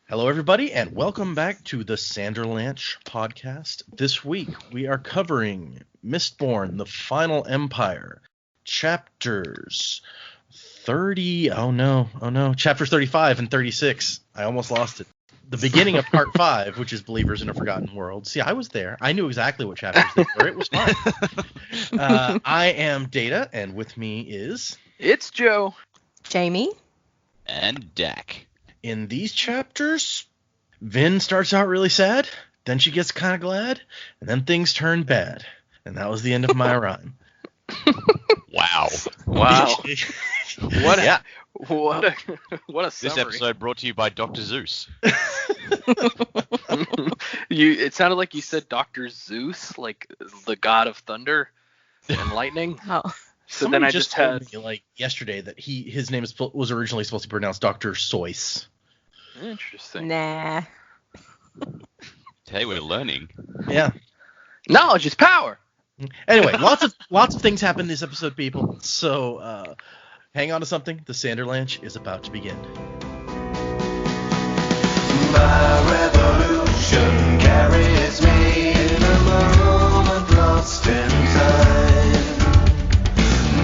Hello, everybody, and welcome back to the Sanderlanche podcast. This week, we are covering Mistborn, The Final Empire, chapters 30, chapters 35 and 36. I almost lost it. The beginning of part 5, which is Believers in a Forgotten World. See, I was there. I knew exactly what chapters they were. It was fine. I am Data, and with me is... It's Joe. Jaymee. And Dak. In these chapters, Vin starts out really sad, then she gets kind of glad, and then things turn bad. And that was the end of my rhyme. Wow. What a summary. This episode brought to you by Dr. Zeus. It sounded like you said Dr. Zeus, like the god of thunder and lightning. Oh. So Somebody then I just had told me, like, yesterday that his name was originally supposed to be pronounced Dr. Seuss. Interesting. Nah. Hey, we're learning. Yeah. Knowledge is power. Anyway, lots of things happen this episode, people. So hang on to something. The Sanderlanche is about to begin. My revolution carries me in a moment lost in time.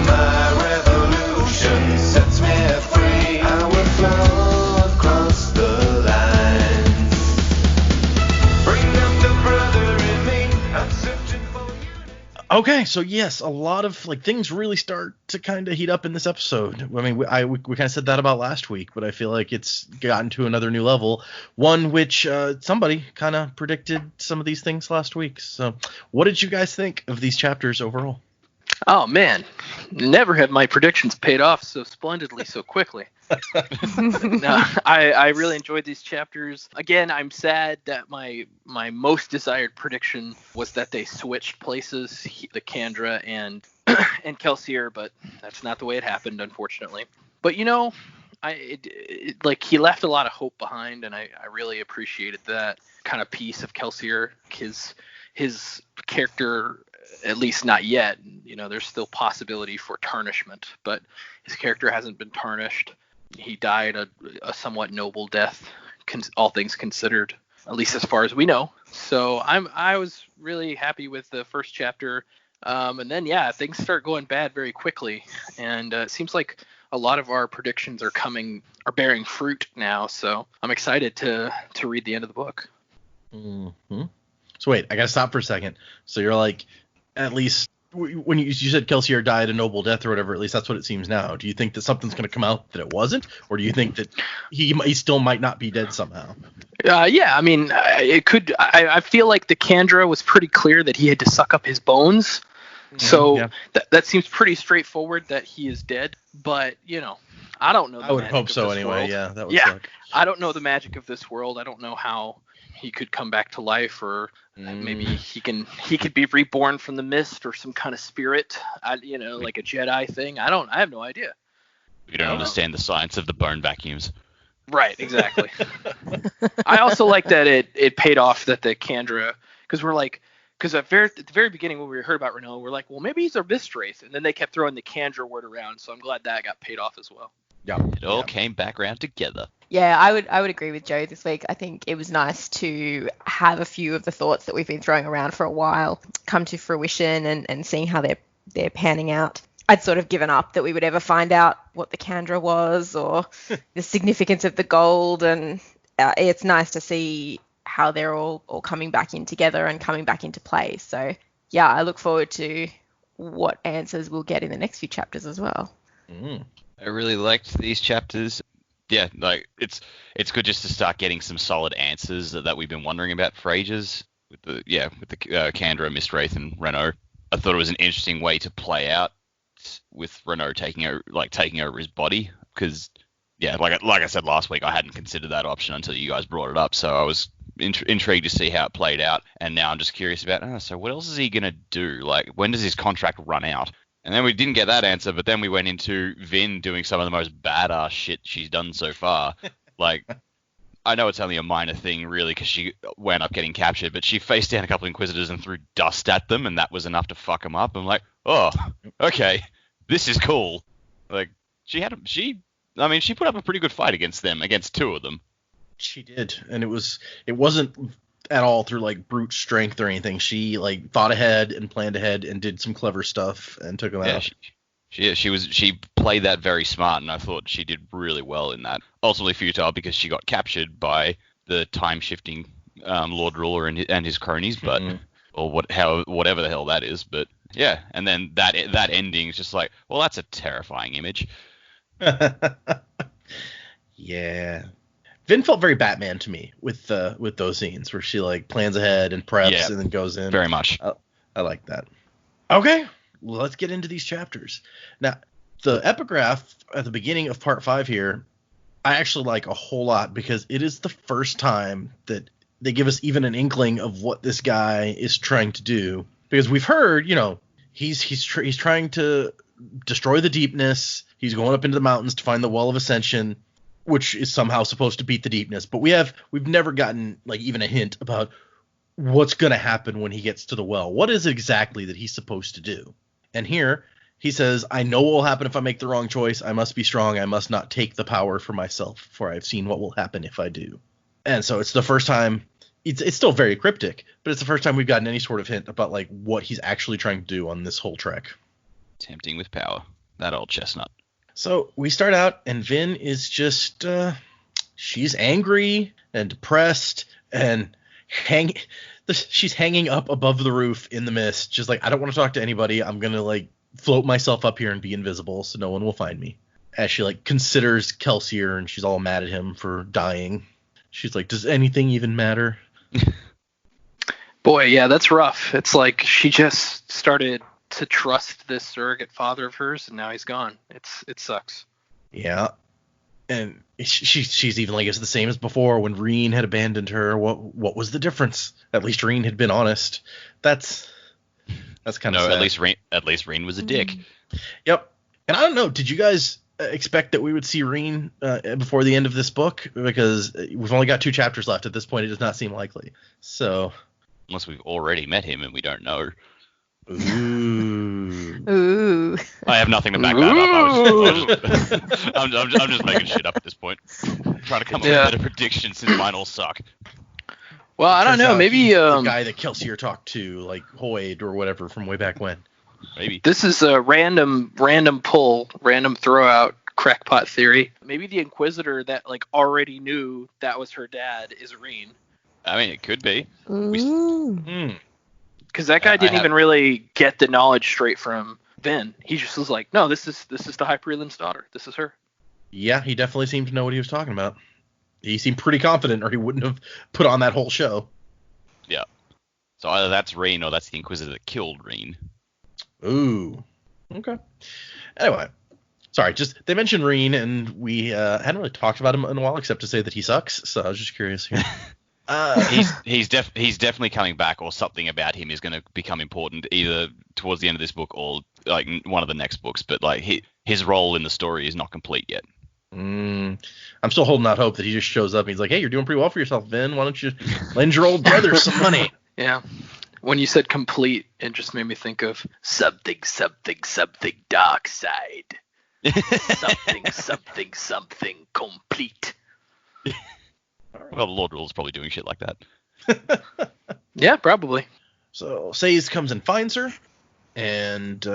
My revolution sets me free. I will flow across the lines. Bring up the brother in me. I'm searching for unity. Okay, so yes, a lot of things really start to kind of heat up in this episode. I mean, we kind of said that about last week, but I feel like it's gotten to another new level. One which somebody kind of predicted some of these things last week. So, what did you guys think of these chapters overall? Oh man, never have my predictions paid off so splendidly so quickly. No, I really enjoyed these chapters. Again, I'm sad that my most desired prediction was that they switched places, the Kandra and Kelsier, but that's not the way it happened, unfortunately. But he left a lot of hope behind, and I really appreciated that kind of piece of Kelsier. His character, at least not yet. There's still possibility for tarnishment, but his character hasn't been tarnished. He died a somewhat noble death, all things considered, at least as far as we know. So I was really happy with the first chapter. And then, things start going bad very quickly. And it seems like a lot of our predictions are bearing fruit now. So I'm excited to read the end of the book. Mm-hmm. So wait, I got to stop for a second. So you're like, at least when you said Kelsier died a noble death or whatever, at least that's what it seems now. Do you think that something's going to come out that it wasn't? Or do you think that he still might not be dead somehow? I mean, it could. I feel like the Kandra was pretty clear that he had to suck up his bones. So that seems pretty straightforward that he is dead. But, I don't know. I would hope so anyway. World. Yeah, that would suck. I don't know the magic of this world. I don't know how he could come back to life, or maybe he could be reborn from the mist or some kind of spirit, like a Jedi thing. I have no idea. We don't understand the science of the bone vacuums. Right, exactly. I also like that it paid off that the Kandra, because at the very beginning when we heard about Renault, we're like, well, maybe he's our mist wraith, and then they kept throwing the Kandra word around, so I'm glad that got paid off as well. Yeah, it all came back around together. Yeah, I would agree with Joe this week. I think it was nice to have a few of the thoughts that we've been throwing around for a while come to fruition and seeing how they're panning out. I'd sort of given up that we would ever find out what the Kandra was or the significance of the gold, and it's nice to see how they're all coming back in together and coming back into play. So, yeah, I look forward to what answers we'll get in the next few chapters as well. I really liked these chapters. Yeah, it's good just to start getting some solid answers that we've been wondering about for ages with the Kandra, Mistwraith, and Renault. I thought it was an interesting way to play out with Renault taking over his body, because like I said last week, I hadn't considered that option until you guys brought it up. So I was intrigued to see how it played out, and now I'm just curious about so what else is he gonna do? Like, when does his contract run out? And then we didn't get that answer, but then we went into Vin doing some of the most badass shit she's done so far. Like, I know it's only a minor thing, really, because she wound up getting captured, but she faced down a couple of Inquisitors and threw dust at them, and that was enough to fuck them up. I'm like, oh, okay, this is cool. Like, she put up a pretty good fight against two of them. She did, and it wasn't at all through like brute strength or anything. She like thought ahead and planned ahead and did some clever stuff and took him out. She played that very smart, and I thought she did really well in that. Ultimately futile because she got captured by the time shifting Lord Ruler and his cronies, but or whatever the hell that is. But yeah, and then that ending is just like, well, that's a terrifying image. Yeah. Vin felt very Batman to me with those scenes where she like plans ahead and preps and then goes in. Very much. I like that. Okay, well, let's get into these chapters. Now, the epigraph at the beginning of part 5 here, I actually like a whole lot because it is the first time that they give us even an inkling of what this guy is trying to do. Because we've heard, he's trying to destroy the deepness. He's going up into the mountains to find the Well of Ascension, which is somehow supposed to beat the deepness. But we've never gotten like even a hint about what's going to happen when he gets to the well. What is it exactly that he's supposed to do? And here he says, I know what will happen if I make the wrong choice. I must be strong. I must not take the power for myself, for I've seen what will happen if I do. And so it's the first time. It's still very cryptic, but it's the first time we've gotten any sort of hint about like what he's actually trying to do on this whole trek. Tempting with power. That old chestnut. So we start out, and Vin is just, she's angry and depressed, and she's hanging up above the roof in the mist, just like, I don't want to talk to anybody. I'm going to, like, float myself up here and be invisible so no one will find me. As she, like, considers Kelsier, and she's all mad at him for dying. She's like, does anything even matter? Boy, yeah, that's rough. It's like she just started to trust this surrogate father of hers, and now he's gone. It sucks. Yeah, and she's even like, it's the same as before when Reen had abandoned her. What was the difference? At least Reen had been honest. That's kind of sad. At least Reen was a dick. Yep. And I don't know, did you guys expect that we would see Reen before the end of this book? Because we've only got 2 chapters left at this point. It does not seem likely. So unless we've already met him and we don't know. Ooh. I have nothing to back that up. I'm just making shit up at this point. Trying to come up with a better prediction since mine all suck. Well, I don't know. Maybe the guy that Kelsier talked to, like Hoyd or whatever from way back when. Maybe this is a random pull, random throw out crackpot theory. Maybe the Inquisitor that like already knew that was her dad is Reen. I mean, it could be. Because that guy didn't even really get the knowledge straight from Vin. He just was like, no, this is the High Prelim's daughter. This is her. Yeah, he definitely seemed to know what he was talking about. He seemed pretty confident, or he wouldn't have put on that whole show. Yeah. So either that's Reen or that's the Inquisitor that killed Reen. Ooh. Okay. Anyway. Sorry, just they mentioned Reen, and we hadn't really talked about him in a while, except to say that he sucks. So I was just curious here. He's definitely coming back, or something about him is going to become important either towards the end of this book or like one of the next books. But like his role in the story is not complete yet. I'm still holding out hope that he just shows up and he's like, hey, you're doing pretty well for yourself, Vin. Why don't you lend your old brother some money? Yeah. When you said complete, it just made me think of something dark side. something complete. Well, the Lord Rule's probably doing shit like that. Yeah, probably. So Sazed comes and finds her, and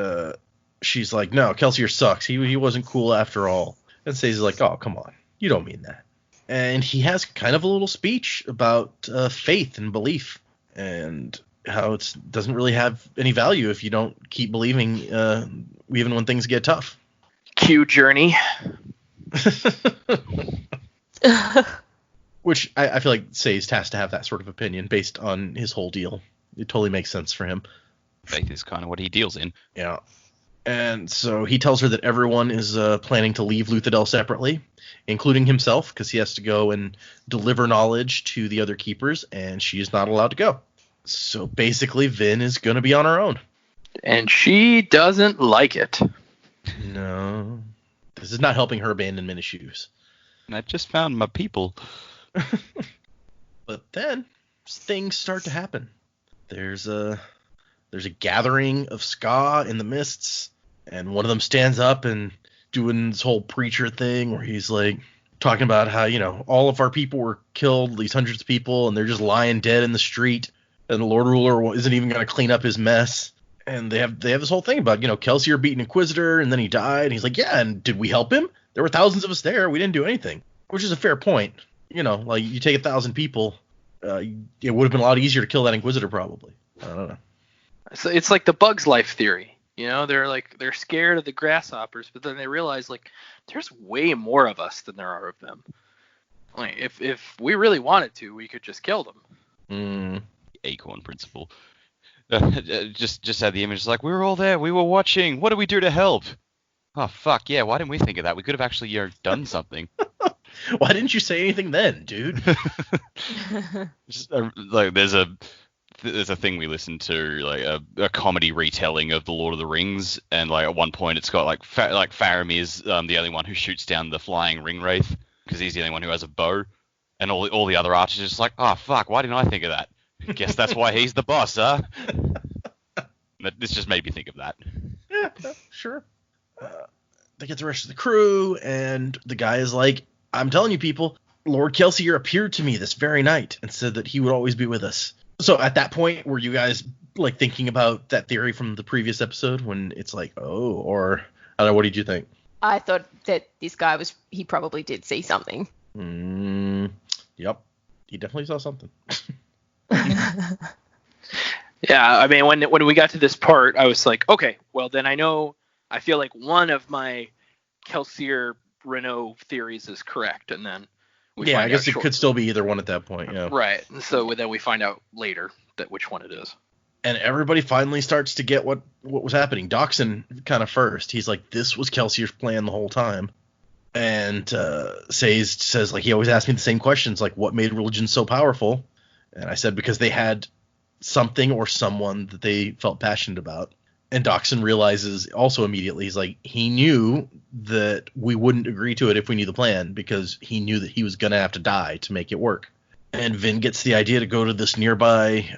she's like, no, Kelsier sucks. He wasn't cool after all. And Sazed is like, oh, come on. You don't mean that. And he has kind of a little speech about faith and belief, and how it doesn't really have any value if you don't keep believing even when things get tough. Cue Journey. Which I feel like Sazed has to have that sort of opinion based on his whole deal. It totally makes sense for him. Faith is kind of what he deals in. Yeah. And so he tells her that everyone is planning to leave Luthadel separately, including himself, because he has to go and deliver knowledge to the other keepers, and she is not allowed to go. So basically, Vin is going to be on her own. And she doesn't like it. No. This is not helping her abandonment issues. I just found my people. But then things start to happen. There's a gathering of Ska in the mists, and one of them stands up and doing this whole preacher thing where he's like, talking about how, all of our people were killed, these hundreds of people, and they're just lying dead in the street, and the Lord Ruler isn't even going to clean up his mess. And they have this whole thing about, Kelsier beat an Inquisitor, and then he died. And he's like, yeah, and did we help him? There were thousands of us there. We didn't do anything, which is a fair point. Like you take 1,000 people, it would have been a lot easier to kill that Inquisitor probably. I don't know. So it's like the Bugs Life theory. They're scared of the grasshoppers, but then they realize like there's way more of us than there are of them. Like if we really wanted to, we could just kill them. Acorn principle. Just had the image like we were all there, we were watching. What do we do to help? Oh fuck yeah! Why didn't we think of that? We could have actually done something. Why didn't you say anything then, dude? Like there's a thing we listened to, like a comedy retelling of the Lord of the Rings, and like at one point it's got like Faramir's the only one who shoots down the flying ring wraith because he's the only one who has a bow, and all the other archers are just like, oh fuck, why didn't I think of that? Guess that's why he's the boss, huh? This just made me think of that. Yeah, sure. They get the rest of the crew, and the guy is like, I'm telling you people, Lord Kelsier appeared to me this very night and said that he would always be with us. So at that point, were you guys like thinking about that theory from the previous episode when it's like, oh, or I don't know, what did you think? I thought that this guy he probably did see something. Yep. He definitely saw something. Yeah, I mean, when we got to this part, I was like, okay, well then I feel like one of my Kelsier Renault theories is correct, and then I guess it could still be either one at that point. Yeah. Right. So then we find out later that which one it is. And everybody finally starts to get what was happening. Doxson kind of first. He's like, this was Kelsier's plan the whole time. And says like, he always asked me the same questions, like what made religion so powerful? And I said, because they had something or someone that they felt passionate about. And Doxson realizes also immediately, he's like, he knew that we wouldn't agree to it if we knew the plan, because he knew that he was going to have to die to make it work. And Vin gets the idea to go to this nearby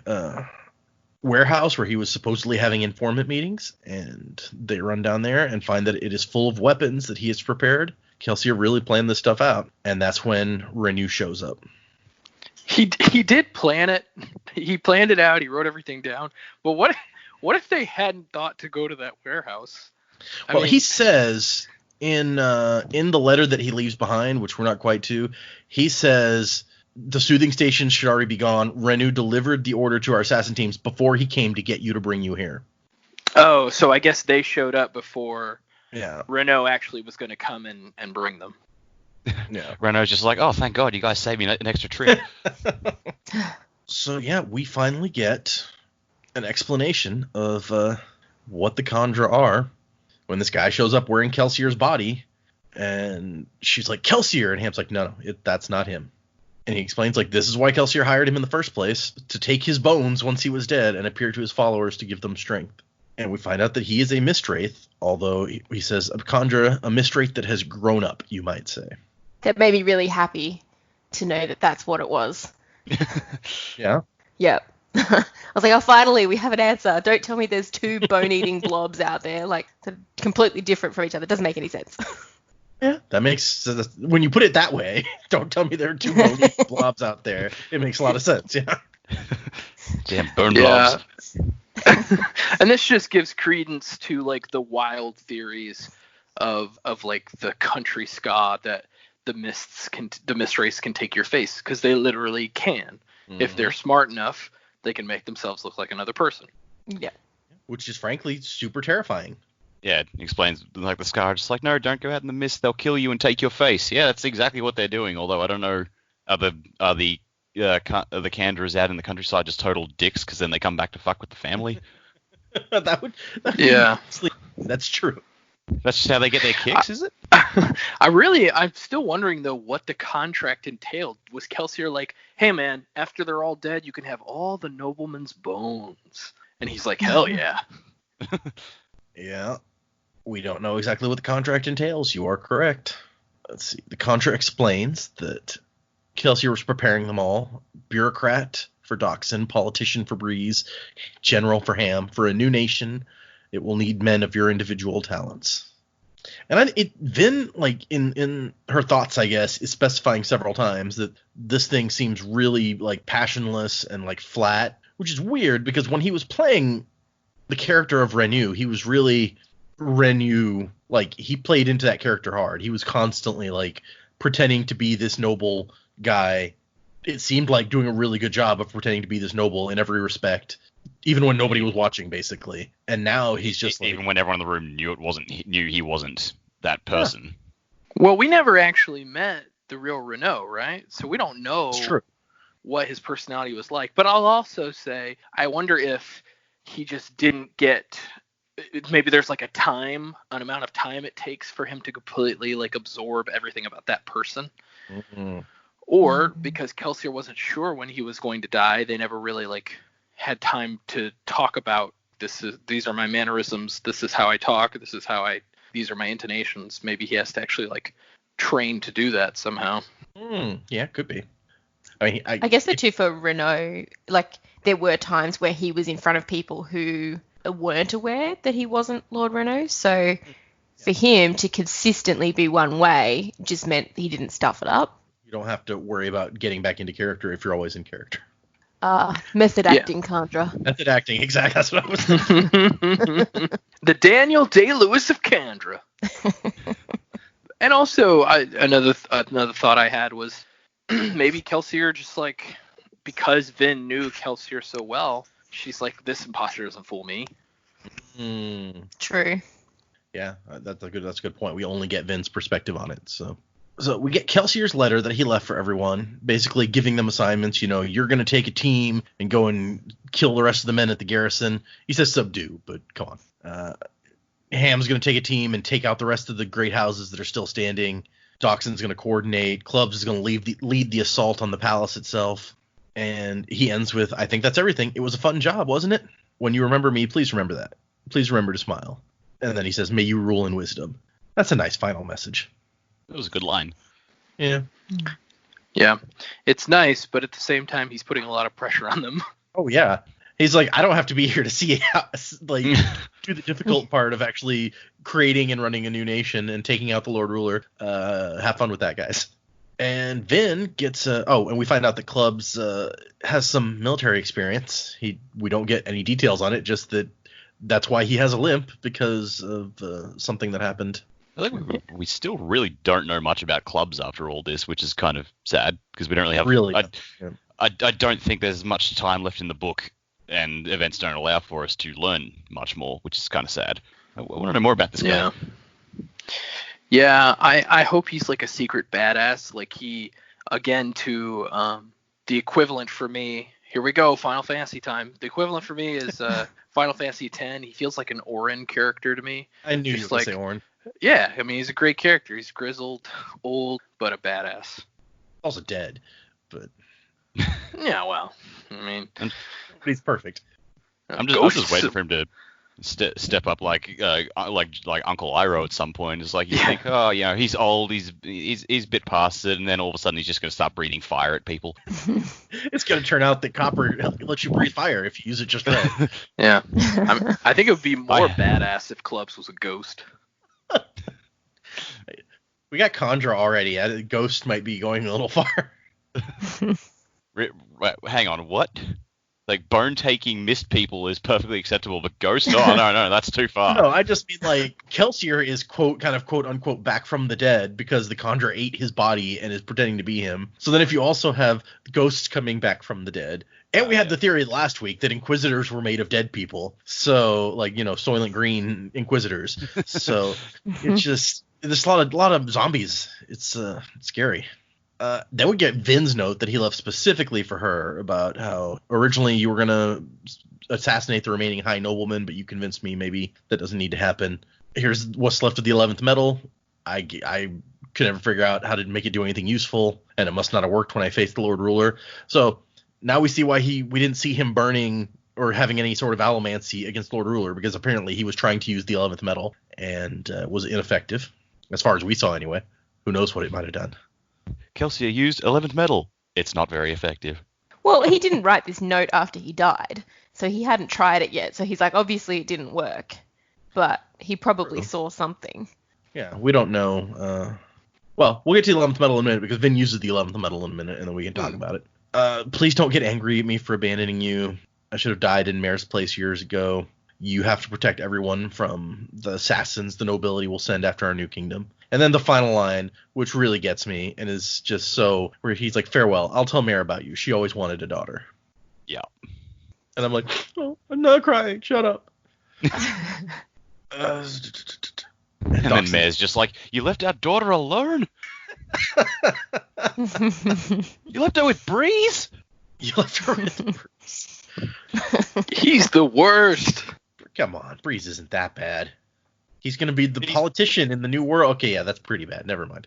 warehouse where he was supposedly having informant meetings, and they run down there and find that it is full of weapons that he has prepared. Kelsier really planned this stuff out, and that's when Renew shows up. He did plan it. He planned it out. He wrote everything down. But what if they hadn't thought to go to that warehouse? I mean, he says in the letter that he leaves behind, which we're not quite to, he says the soothing stations should already be gone. Renew delivered the order to our assassin teams before he came to get you to bring you here. Oh, so I guess they showed up before Yeah. Renault actually was going to come and bring them. Yeah. Renault's just like, oh, thank God, you guys saved me an extra trip. So, yeah, we finally get an explanation of what the Khandra are when this guy shows up wearing Kelsier's body, and she's like, Kelsier, and Ham's like, no, that's not him. And he explains, like, this is why Kelsier hired him in the first place, to take his bones once he was dead and appear to his followers to give them strength. And we find out that he is a Mistwraith, although he says a Khandra, a Mistwraith that has grown up, you might say. That made me really happy to know that that's what it was. Yeah? Yep. I was like, oh, finally, we have an answer. Don't tell me there's two bone-eating blobs out there, like, they're completely different from each other. It doesn't make any sense. Yeah, that makes when you put it that way, don't tell me there are two bone blobs out there. It makes a lot of sense, yeah. Damn, bone blobs. And this just gives credence to, like, the wild theories of like, the country ska that the mist race can take your face, because they literally can. Mm-hmm. If they're smart enough, they can make themselves look like another person. Yeah. Which is frankly super terrifying. Yeah, it explains, like, the Scar just like, no, don't go out in the mist, they'll kill you and take your face. Yeah, that's exactly what they're doing, although I don't know, are the Khandras out in the countryside just total dicks, because then they come back to fuck with the family? that would yeah. That's true. That's just how they get their kicks, is it? I'm still wondering, though, what the contract entailed. Was Kelsier like, hey, man, after they're all dead, you can have all the nobleman's bones? And he's like, hell yeah. Yeah. We don't know exactly what the contract entails. You are correct. Let's see. The contract explains that Kelsier was preparing them all. Bureaucrat for Doxson, politician for Breeze, general for Ham. For a new nation, it will need men of your individual talents. And Vin, like, in her thoughts, I guess, is specifying several times that this thing seems really, like, passionless and, like, flat, which is weird because when he was playing the character of Renu, he was really Renu, like, he played into that character hard. He was constantly, like, pretending to be this noble guy. It seemed like doing a really good job of pretending to be this noble in every respect, even when nobody was watching, basically. And now he's just even when everyone in the room knew he wasn't that person. Yeah. Well, we never actually met the real Renault, right? So we don't know what his personality was like. But I'll also say, I wonder if he just didn't get, maybe there's like an amount of time it takes for him to completely like absorb everything about that person. Mm-hmm. Or because Kelsier wasn't sure when he was going to die, they never really like had time to talk about these are my mannerisms, this is how I talk, these are my intonations. Maybe he has to actually like train to do that somehow. Yeah, could be. I mean, I guess the two for Renault, like there were times where he was in front of people who weren't aware that he wasn't Lord Renault. So for him to consistently be one way just meant he didn't stuff it up. You don't have to worry about getting back into character if you're always in character. Method acting, Chandra. Method acting, exactly. That's what I was thinking. The Daniel Day-Lewis of Kandra. And also, another thought I had was maybe Kelsier just like, because Vin knew Kelsier so well, she's like, this imposter doesn't fool me. True. Yeah, that's a good point. We only get Vin's perspective on it, so we get Kelsier's letter that he left for everyone, basically giving them assignments. You know, you're going to take a team and go and kill the rest of the men at the garrison. He says subdue, but come on. Ham's going to take a team and take out the rest of the great houses that are still standing. Dockson's going to coordinate. Clubs is going to lead the assault on the palace itself. And he ends with, I think that's everything. It was a fun job, wasn't it? When you remember me, please remember that. Please remember to smile. And then he says, may you rule in wisdom. That's a nice final message. It was a good line. Yeah. Yeah. It's nice, but at the same time, he's putting a lot of pressure on them. Oh, yeah. He's like, I don't have to be here to see how, like, do the difficult part of actually creating and running a new nation and taking out the Lord Ruler. Have fun with that, guys. And Vin gets, and we find out that Clubs has some military experience. We don't get any details on it, just that's why he has a limp, because of something that happened. I think we still really don't know much about Clubs after all this, which is kind of sad, because we don't really have... Really? I don't think there's much time left in the book, and events don't allow for us to learn much more, which is kind of sad. I want to know more about this guy. Yeah, I hope he's like a secret badass. Like he, again, to the equivalent for me, here we go, Final Fantasy time. The equivalent for me is Final Fantasy X. He feels like an Orin character to me. I knew you were going to say Orin. Yeah, I mean, he's a great character. He's grizzled, old, but a badass. Also dead, but... Yeah, well, I mean... But he's perfect. I'm just waiting for him to step up like Uncle Iroh at some point. It's like you think, oh, you know, he's old, he's a bit past it, and then all of a sudden he's just going to start breathing fire at people. It's going to turn out that copper lets you breathe fire if you use it just right. Yeah. I think it would be more badass if Clubs was a ghost. We got Chandra already. Ghost might be going a little far. Hang on, what? Like, bone-taking mist people is perfectly acceptable, but ghost? Oh, no, that's too far. No, I just mean, like, Kelsier is, quote-unquote, back from the dead because the Khandra ate his body and is pretending to be him. So then if you also have ghosts coming back from the dead, and we had the theory last week that Inquisitors were made of dead people, so, like, you know, Soylent Green Inquisitors. So it's just... There's a lot of zombies. It's scary. Then we get Vin's note that he left specifically for her about how originally you were going to assassinate the remaining high nobleman, but you convinced me maybe that doesn't need to happen. Here's what's left of the 11th medal. I could never figure out how to make it do anything useful, and it must not have worked when I faced the Lord Ruler. So now we see why we didn't see him burning or having any sort of allomancy against Lord Ruler, because apparently he was trying to use the 11th medal and was ineffective, as far as we saw anyway. Who knows what it might have done. Kelsier used 11th medal. It's not very effective. Well, he didn't write this note after he died, so he hadn't tried it yet. So he's like, obviously it didn't work, but he probably saw something. Yeah, we don't know. Well, we'll get to the 11th medal in a minute because Vin uses the 11th medal in a minute, and then we can talk about it. Please don't get angry at me for abandoning you. I should have died in Mare's place years ago. You have to protect everyone from the assassins the nobility will send after our new kingdom. And then the final line, which really gets me, and is just so, where he's like, farewell, I'll tell Mare about you. She always wanted a daughter. Yeah. And I'm like, oh, I'm not crying. Shut up. And then Mare's just like, you left our daughter alone? You left her with Breeze? You left her with Breeze. He's the worst. Come on, Breeze isn't that bad. He's going to be the politician in the new world. Okay, yeah, that's pretty bad. Never mind.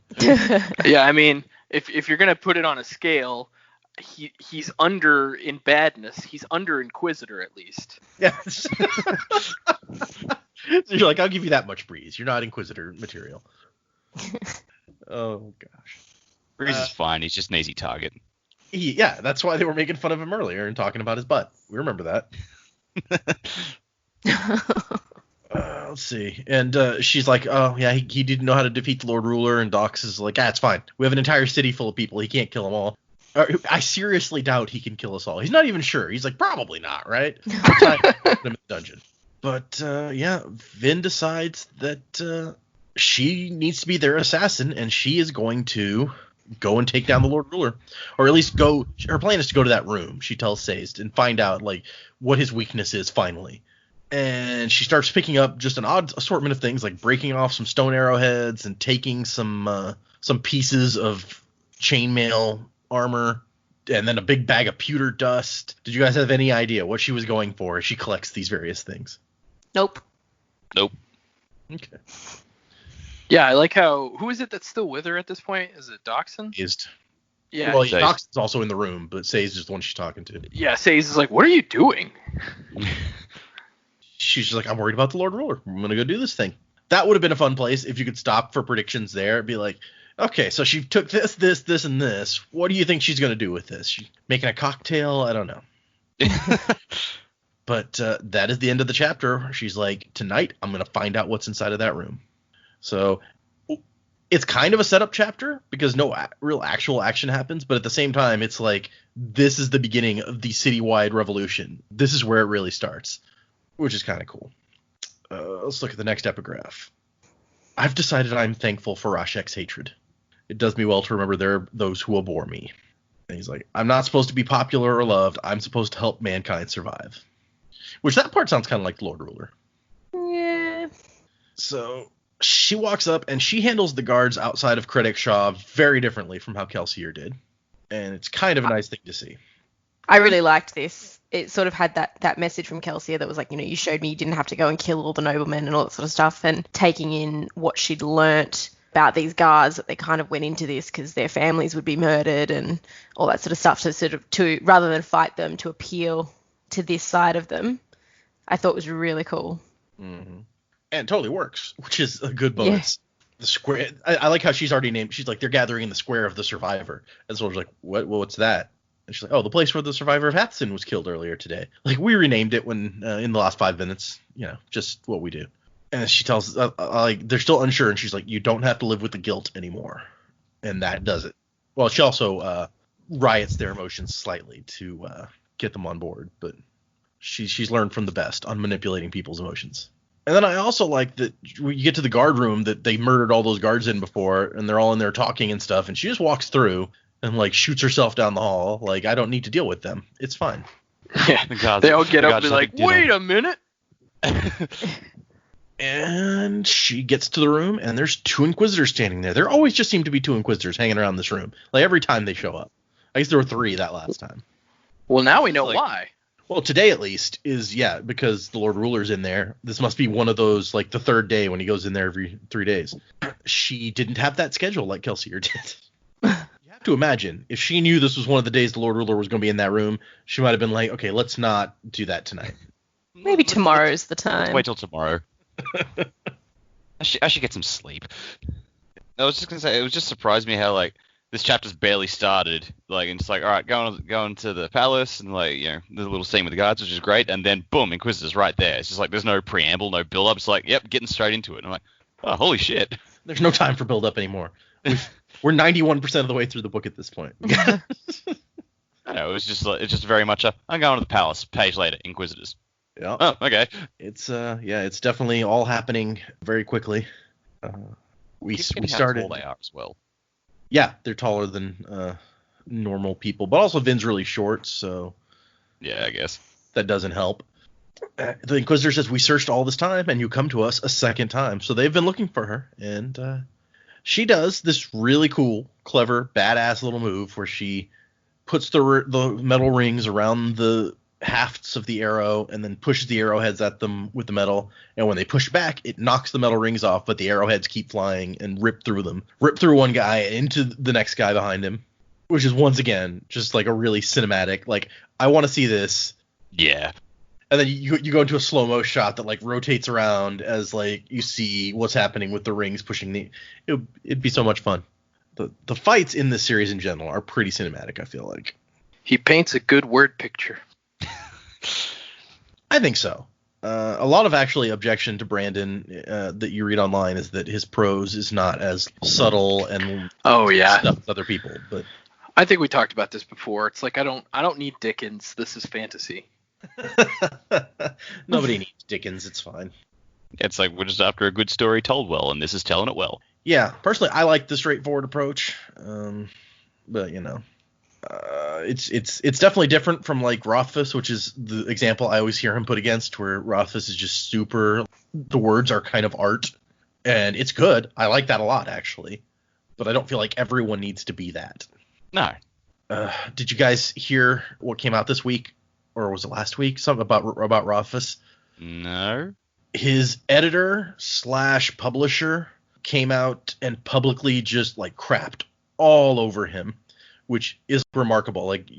Yeah, I mean, if you're gonna put it on a scale, he's under in badness. He's under Inquisitor at least. Yes. So you're like, I'll give you that much, Breeze. You're not Inquisitor material. Oh gosh. Breeze is fine. He's just an easy target. Yeah, that's why they were making fun of him earlier and talking about his butt. We remember that. Let's see. And she's like, oh, yeah, he didn't know how to defeat the Lord Ruler. And Dox is like, it's fine. We have an entire city full of people. He can't kill them all. I seriously doubt he can kill us all. He's not even sure. He's like, probably not, right? Put him in the dungeon. But, yeah, Vin decides that she needs to be their assassin, and she is going to go and take down the Lord Ruler. Or at least go – her plan is to go to that room, she tells Sazed, and find out, like, what his weakness is finally. And she starts picking up just an odd assortment of things, like breaking off some stone arrowheads and taking some pieces of chainmail armor and then a big bag of pewter dust. Did you guys have any idea what she was going for as she collects these various things? Nope. Okay. Yeah, I like how – who is it that's still with her at this point? Is it Doxson? Sazed. Yeah. Well, Doxson's also in the room, but Sazed is the one she's talking to. Yeah, Sazed is like, what are you doing? She's just like, I'm worried about the Lord Ruler. I'm going to go do this thing. That would have been a fun place if you could stop for predictions there. It'd be like, okay, so she took this, and this. What do you think she's going to do with this? She making a cocktail? I don't know. But that is the end of the chapter. She's like, tonight I'm going to find out what's inside of that room. So it's kind of a setup chapter because no real actual action happens. But at the same time, it's like, this is the beginning of the citywide revolution. This is where it really starts. Which is kind of cool. Let's look at the next epigraph. I've decided I'm thankful for Rashek's hatred. It does me well to remember there are those who abhor me. And he's like, I'm not supposed to be popular or loved. I'm supposed to help mankind survive. Which that part sounds kind of like the Lord Ruler. Yeah. So she walks up and she handles the guards outside of Kredik Shaw very differently from how Kelsier did. And it's kind of a nice thing to see. I really liked this. It sort of had that message from Kelsier that was like, you showed me you didn't have to go and kill all the noblemen and all that sort of stuff, and taking in what she'd learnt about these guards, that they kind of went into this because their families would be murdered and all that sort of stuff, to rather than fight them, to appeal to this side of them. I thought was really cool. Mm-hmm. And it totally works, which is a good bonus. Yeah. The square. I like how she's already named. She's like, they're gathering in the square of the survivor. And so I was like, what's that? And she's like, oh, the place where the survivor of Hathsin was killed earlier today. Like, we renamed it when in the last 5 minutes, just what we do. And she tells, like, they're still unsure. And she's like, you don't have to live with the guilt anymore. And that does it. Well, she also riots their emotions slightly to get them on board. But she's learned from the best on manipulating people's emotions. And then I also like that when you get to the guard room that they murdered all those guards in before. And they're all in there talking and stuff. And she just walks through and, like, shoots herself down the hall. Like, I don't need to deal with them. It's fine. Yeah, they all get up and be like, wait a minute. And she gets to the room, and there's 2 Inquisitors standing there. There always just seem to be 2 Inquisitors hanging around this room. Like, every time they show up. I guess there were 3 that last time. Well, now we know why. Well, today at least is, because the Lord Ruler's in there. This must be one of those, like, the 3rd day when he goes in there every 3 days. She didn't have that schedule like Kelsier did. To imagine if she knew this was one of the days the Lord Ruler was going to be in that room, she might have been like, okay, let's not do that tonight. Maybe tomorrow's the time. Let's wait till tomorrow. I should get some sleep. I was just gonna say, it was just surprised me how, like, this chapter's barely started, like, and it's like, all right, going to the palace, and, like, there's a little scene with the guards, which is great, and then boom, Inquisitor's right there. It's just like there's no preamble, no build up. It's like, yep, getting straight into it. And I'm like, oh, holy shit. There's no time for build up anymore. We're 91% of the way through the book at this point. I know, it's just very much I'm going to the palace. Page later, Inquisitors. Yeah. Oh, okay. It's it's definitely all happening very quickly. We How started. tall they are as well. Yeah, they're taller than normal people, but also Vin's really short, so Yeah, I guess. that doesn't help. The Inquisitor says, we searched all this time, and you come to us a second time. So they've been looking for her, and she does this really cool, clever, badass little move where she puts the metal rings around the hafts of the arrow and then pushes the arrowheads at them with the metal. And when they push back, it knocks the metal rings off, but the arrowheads keep flying and rip through them. Rip through one guy and into the next guy behind him, which is once again just like a really cinematic, like, I want to see this. Yeah. And then you go into a slow-mo shot that like rotates around as like you see what's happening with the rings pushing it'd be so much fun. The fights in this series in general are pretty cinematic, I feel like. He paints a good word picture. I think so. A lot of actually objection to Brandon that you read online is that his prose is not as subtle and stuff as other people. But I think we talked about this before. It's like I don't need Dickens. This is fantasy. nobody needs Dickens. It's fine. It's like we're just after a good story told well, and this is telling it well. Yeah, personally, I like the straightforward approach. But it's definitely different from like Rothfuss, which is the example I always hear him put against, where Rothfuss is just super. The words are kind of art, and it's good. I like that a lot, actually. But I don't feel like everyone needs to be that. No. Did you guys hear what came out this week? Or was it last week? Something about Rothfuss? No. His editor / publisher came out and publicly just like crapped all over him, which is remarkable. Like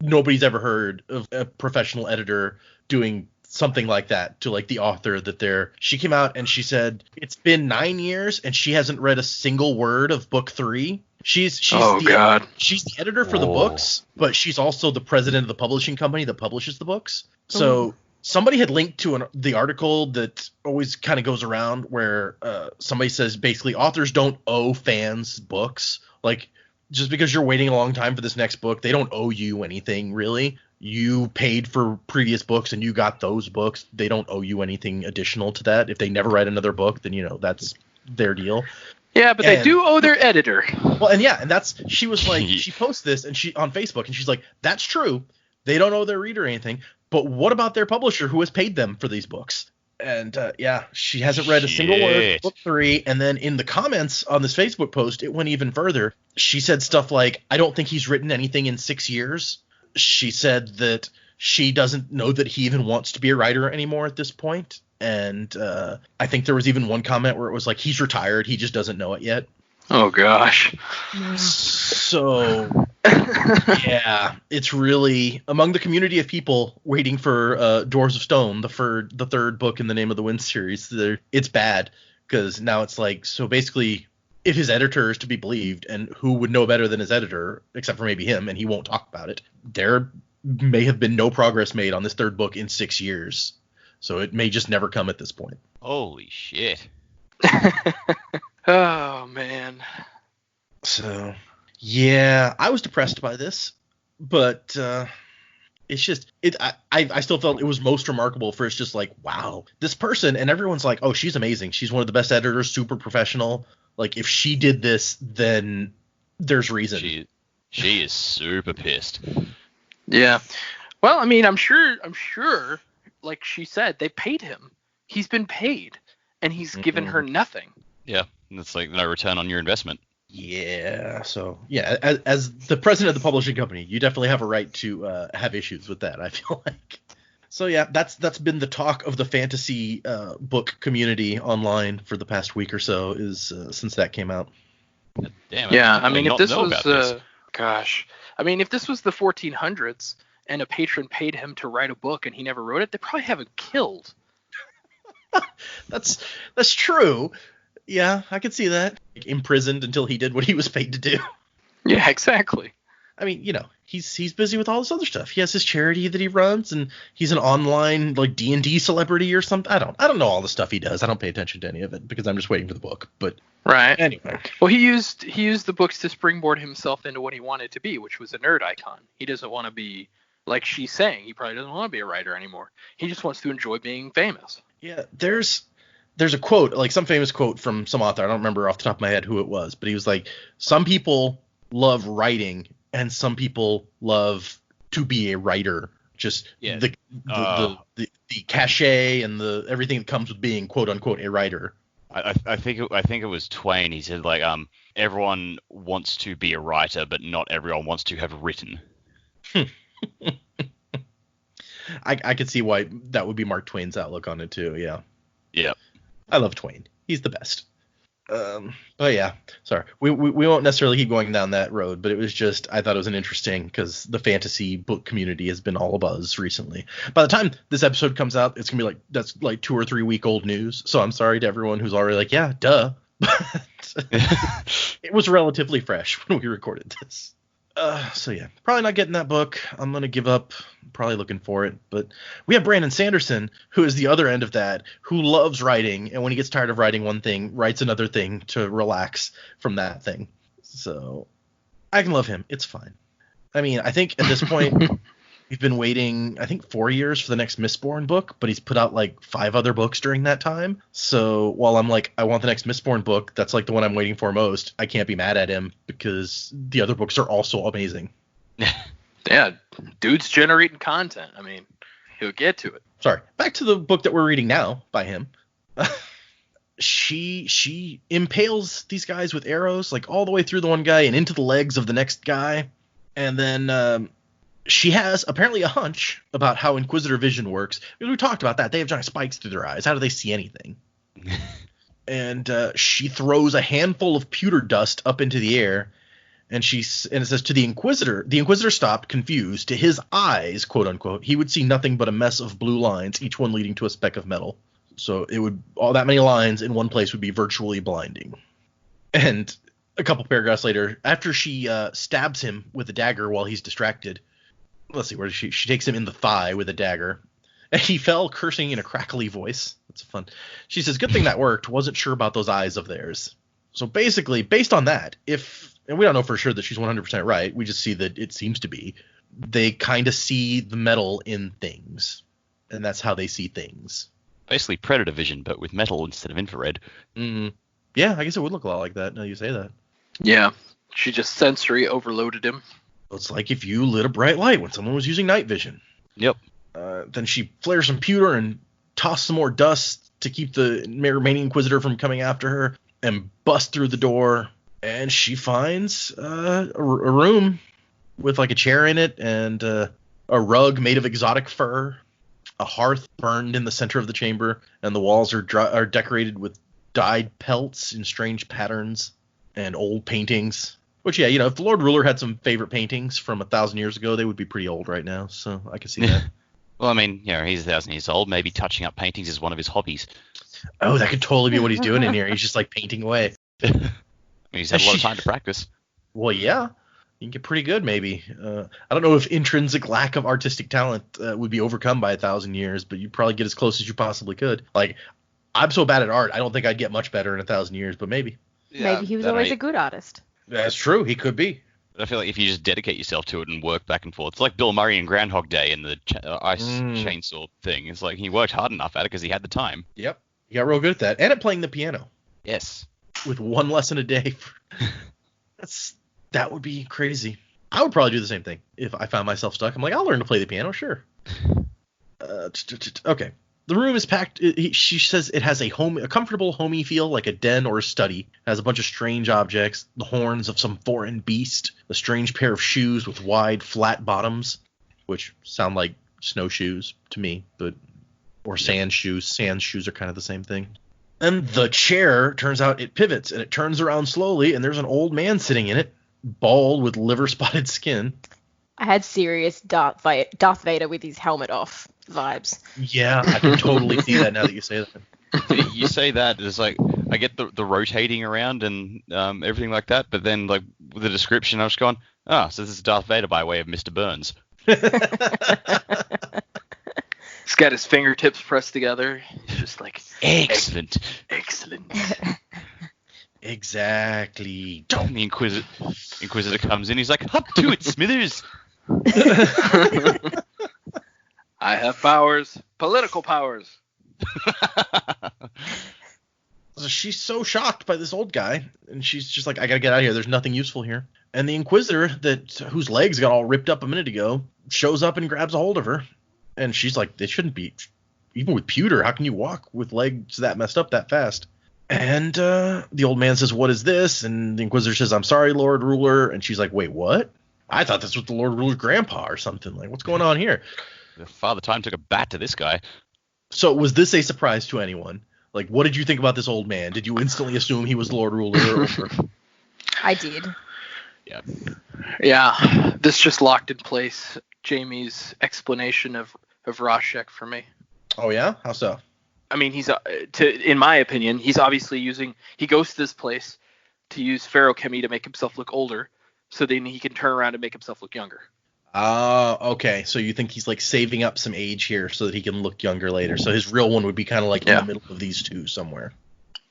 nobody's ever heard of a professional editor doing something like that to like the author she came out and she said it's been 9 years and she hasn't read a single word of book 3. She's the editor for the books, but she's also the president of the publishing company that publishes the books. So somebody had linked to the article that always kind of goes around where somebody says basically authors don't owe fans books. Like just because you're waiting a long time for this next book, they don't owe you anything really. You paid for previous books and you got those books. They don't owe you anything additional to that. If they never write another book, then that's their deal. Yeah, but they do owe their editor. Well, and she was like, she posts this and she on Facebook and she's like, that's true. They don't owe their reader anything. But what about their publisher who has paid them for these books? And she hasn't read a single word of book 3. And then in the comments on this Facebook post, it went even further. She said stuff like, I don't think he's written anything in 6 years. She said that she doesn't know that he even wants to be a writer anymore at this point. And I think there was even one comment where it was like, he's retired. He just doesn't know it yet. Oh, gosh. So, yeah, it's really among the community of people waiting for Doors of Stone, the third book in the Name of the Wind series. It's bad because now it's like, so basically if his editor is to be believed, and who would know better than his editor, except for maybe him, and he won't talk about it, there may have been no progress made on this third book in 6 years. So it may just never come at this point. Holy shit. Oh, man. So, yeah, I was depressed by this, but it's just I still felt it was most remarkable for it's just like, wow, this person, and everyone's like, oh, she's amazing. She's one of the best editors, super professional. Like, if she did this, then there's reason. She is super pissed. Yeah. Well, I mean, I'm sure, like she said, they paid him. He's been paid, and he's given her nothing. Yeah, that's like no return on your investment. Yeah, so, yeah, as the president of the publishing company, you definitely have a right to have issues with that, I feel like. So, yeah, that's been the talk of the fantasy book community online for the past week or so, is since that came out. Damn, yeah, I mean, if this was, I mean, if this was the 1400s and a patron paid him to write a book and he never wrote it, they'd probably have him killed. That's true. Yeah, I could see that. Imprisoned until he did what he was paid to do. Yeah, exactly. I mean, he's busy with all this other stuff. He has his charity that he runs, and he's an online like D&D celebrity or something. I don't know all the stuff he does. I don't pay attention to any of it because I'm just waiting for the book. But Right. anyway, Well, he used the books to springboard himself into what he wanted to be, which was a nerd icon. He doesn't want to be, like she's saying, he probably doesn't want to be a writer anymore. He just wants to enjoy being famous. yeah, there's a quote, like some famous quote from some author. I don't remember off the top of my head who it was, but he was like, some people love writing and some people love to be a writer. Just the cachet and the everything that comes with being quote unquote a writer. I think it was Twain. He said like everyone wants to be a writer, but not everyone wants to have written. I could see why that would be Mark Twain's outlook on it too. Yeah. Yeah. I love Twain. He's the best. But yeah, sorry. We won't necessarily keep going down that road, but it was just, I thought it was an interesting, because the fantasy book community has been all abuzz recently. By the time this episode comes out, it's gonna be that's 2 or 3 week old news. So I'm sorry to everyone who's already like, yeah, duh. But it was relatively fresh when we recorded this. So yeah, probably not getting that book. I'm gonna give up. Probably looking for it, but we have Brandon Sanderson, who is the other end of that, who loves writing, and when he gets tired of writing one thing, writes another thing to relax from that thing. So I can love him. It's fine. I mean, I think at this point we've been waiting, I think 4 years for the next Mistborn book, but he's put out like 5 other books during that time. So while I'm like, I want the next Mistborn book, that's like the one I'm waiting for most, I can't be mad at him because the other books are also amazing. Yeah, dude's generating content. I mean, he'll get to it. Sorry, back to the book that we're reading now by him. She impales these guys with arrows, like all the way through the one guy and into the legs of the next guy. And then she has apparently a hunch about how Inquisitor vision works. Because we talked about that. They have giant spikes through their eyes. How do they see anything? And she throws a handful of pewter dust up into the air. And it says to the Inquisitor stopped, confused. To his eyes, quote unquote, he would see nothing but a mess of blue lines, each one leading to a speck of metal. So it would, all that many lines in one place would be virtually blinding. And a couple paragraphs later, after she stabs him with a dagger while he's distracted, let's see, where does she takes him in the thigh with a dagger. And he fell, cursing in a crackly voice. That's fun. She says, good thing that worked. Wasn't sure about those eyes of theirs. So basically, based on that, and we don't know for sure that she's 100% right, we just see that it seems to be, they kind of see the metal in things, and that's how they see things. Basically predator vision, but with metal instead of infrared. Mm-hmm. Yeah, I guess it would look a lot like that now you say that. Yeah, she just sensory overloaded him. It's like if you lit a bright light when someone was using night vision. Yep. Then she flares some pewter and tosses some more dust to keep the remaining Inquisitor from coming after her, and busts through the door. And she finds a room with like a chair in it and a rug made of exotic fur, a hearth burned in the center of the chamber, and the walls are decorated with dyed pelts in strange patterns and old paintings. Which, yeah, if the Lord Ruler had some favorite paintings from 1,000 years ago, they would be pretty old right now. So I can see that. Well, I mean, he's 1,000 years old. Maybe touching up paintings is one of his hobbies. Oh, that could totally be what he's doing in here. He's just like painting away. He's had a lot of time to practice. Well, yeah. You can get pretty good, maybe. I don't know if intrinsic lack of artistic talent would be overcome by 1,000 years, but you'd probably get as close as you possibly could. Like, I'm so bad at art, I don't think I'd get much better in 1,000 years, but maybe. Yeah, maybe he was always a good artist. That's true. He could be. I feel like if you just dedicate yourself to it and work back and forth, it's like Bill Murray in Groundhog Day and the ice chainsaw thing. It's like he worked hard enough at it because he had the time. Yep. He got real good at that. And at playing the piano. Yes. With one lesson a day. That would be crazy. I would probably do the same thing if I found myself stuck. I'm like, I'll learn to play the piano, sure. Okay. The room is packed. She says it has a comfortable, homey feel, like a den or a study. It has a bunch of strange objects, the horns of some foreign beast, a strange pair of shoes with wide, flat bottoms, which sound like snowshoes to me, or sand shoes. Sand shoes are kind of the same thing. And the chair, turns out it pivots, and it turns around slowly, and there's an old man sitting in it, bald with liver-spotted skin. I had serious Darth Vader with his helmet off vibes. Yeah, I can totally see that now that you say that. You say that, it's like I get the rotating around and everything like that, but then like with the description, I was going, so this is Darth Vader by way of Mr. Burns. He's got his fingertips pressed together. He's just like, excellent. Exactly. And the Inquisitor comes in. He's like, up to it, Smithers. I have powers. Political powers. So she's so shocked by this old guy, and she's just like, I gotta get out of here. There's nothing useful here. And the Inquisitor, whose legs got all ripped up a minute ago, shows up and grabs a hold of her. And she's like, they shouldn't be, even with pewter, how can you walk with legs that messed up that fast? And the old man says, what is this? And the Inquisitor says, I'm sorry, Lord Ruler. And she's like, wait, what? I thought this was the Lord Ruler's grandpa or something. Like, what's going on here? The Father Time took a bat to this guy. So was this a surprise to anyone? Like, what did you think about this old man? Did you instantly assume he was Lord Ruler? I did. Yeah, this just locked in place Jaymee's explanation of Rashek for me. Oh, yeah? How so? I mean, in my opinion, he's obviously he goes to this place to use feruchemy to make himself look older, so then he can turn around and make himself look younger. Okay. So you think he's like saving up some age here so that he can look younger later. So his real one would be kind of like in the middle of these two somewhere.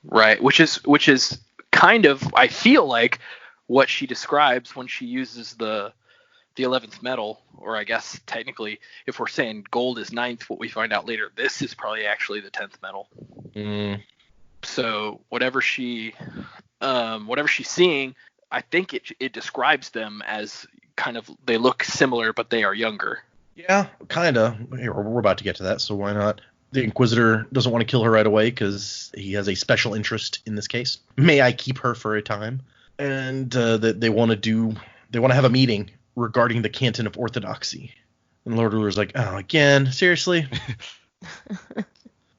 Right, which is kind of, I feel like, what she describes when she uses the 11th metal, or I guess technically, if we're saying gold is 9th, what we find out later, this is probably actually the 10th metal. So whatever she's seeing, I think it describes them as kind of, they look similar, but they are younger. Yeah, kind of. We're about to get to that, so why not? The Inquisitor doesn't want to kill her right away because he has a special interest in this case. May I keep her for a time? And they want to have a meeting regarding the Canton of Orthodoxy. And Lord Ruler's like, oh, again? Seriously?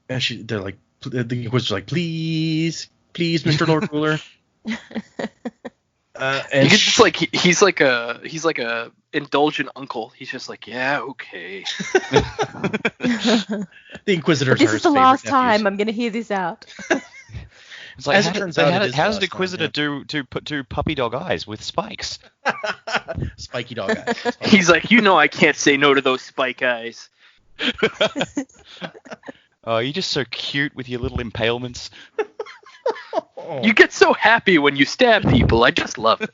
And they're like, the Inquisitor's like, please, Mr. Lord Ruler. And he's like a indulgent uncle. He's just like, yeah, okay. The Inquisitors this are is the his last favorite time nephews. I'm going to hear this out. It's like, As it turns out, how does the Inquisitor put two puppy dog eyes with spikes? Spiky dog eyes. He's like, I can't say no to those spike eyes. Oh, you're just so cute with your little impalements. You get so happy when you stab people. I just love it.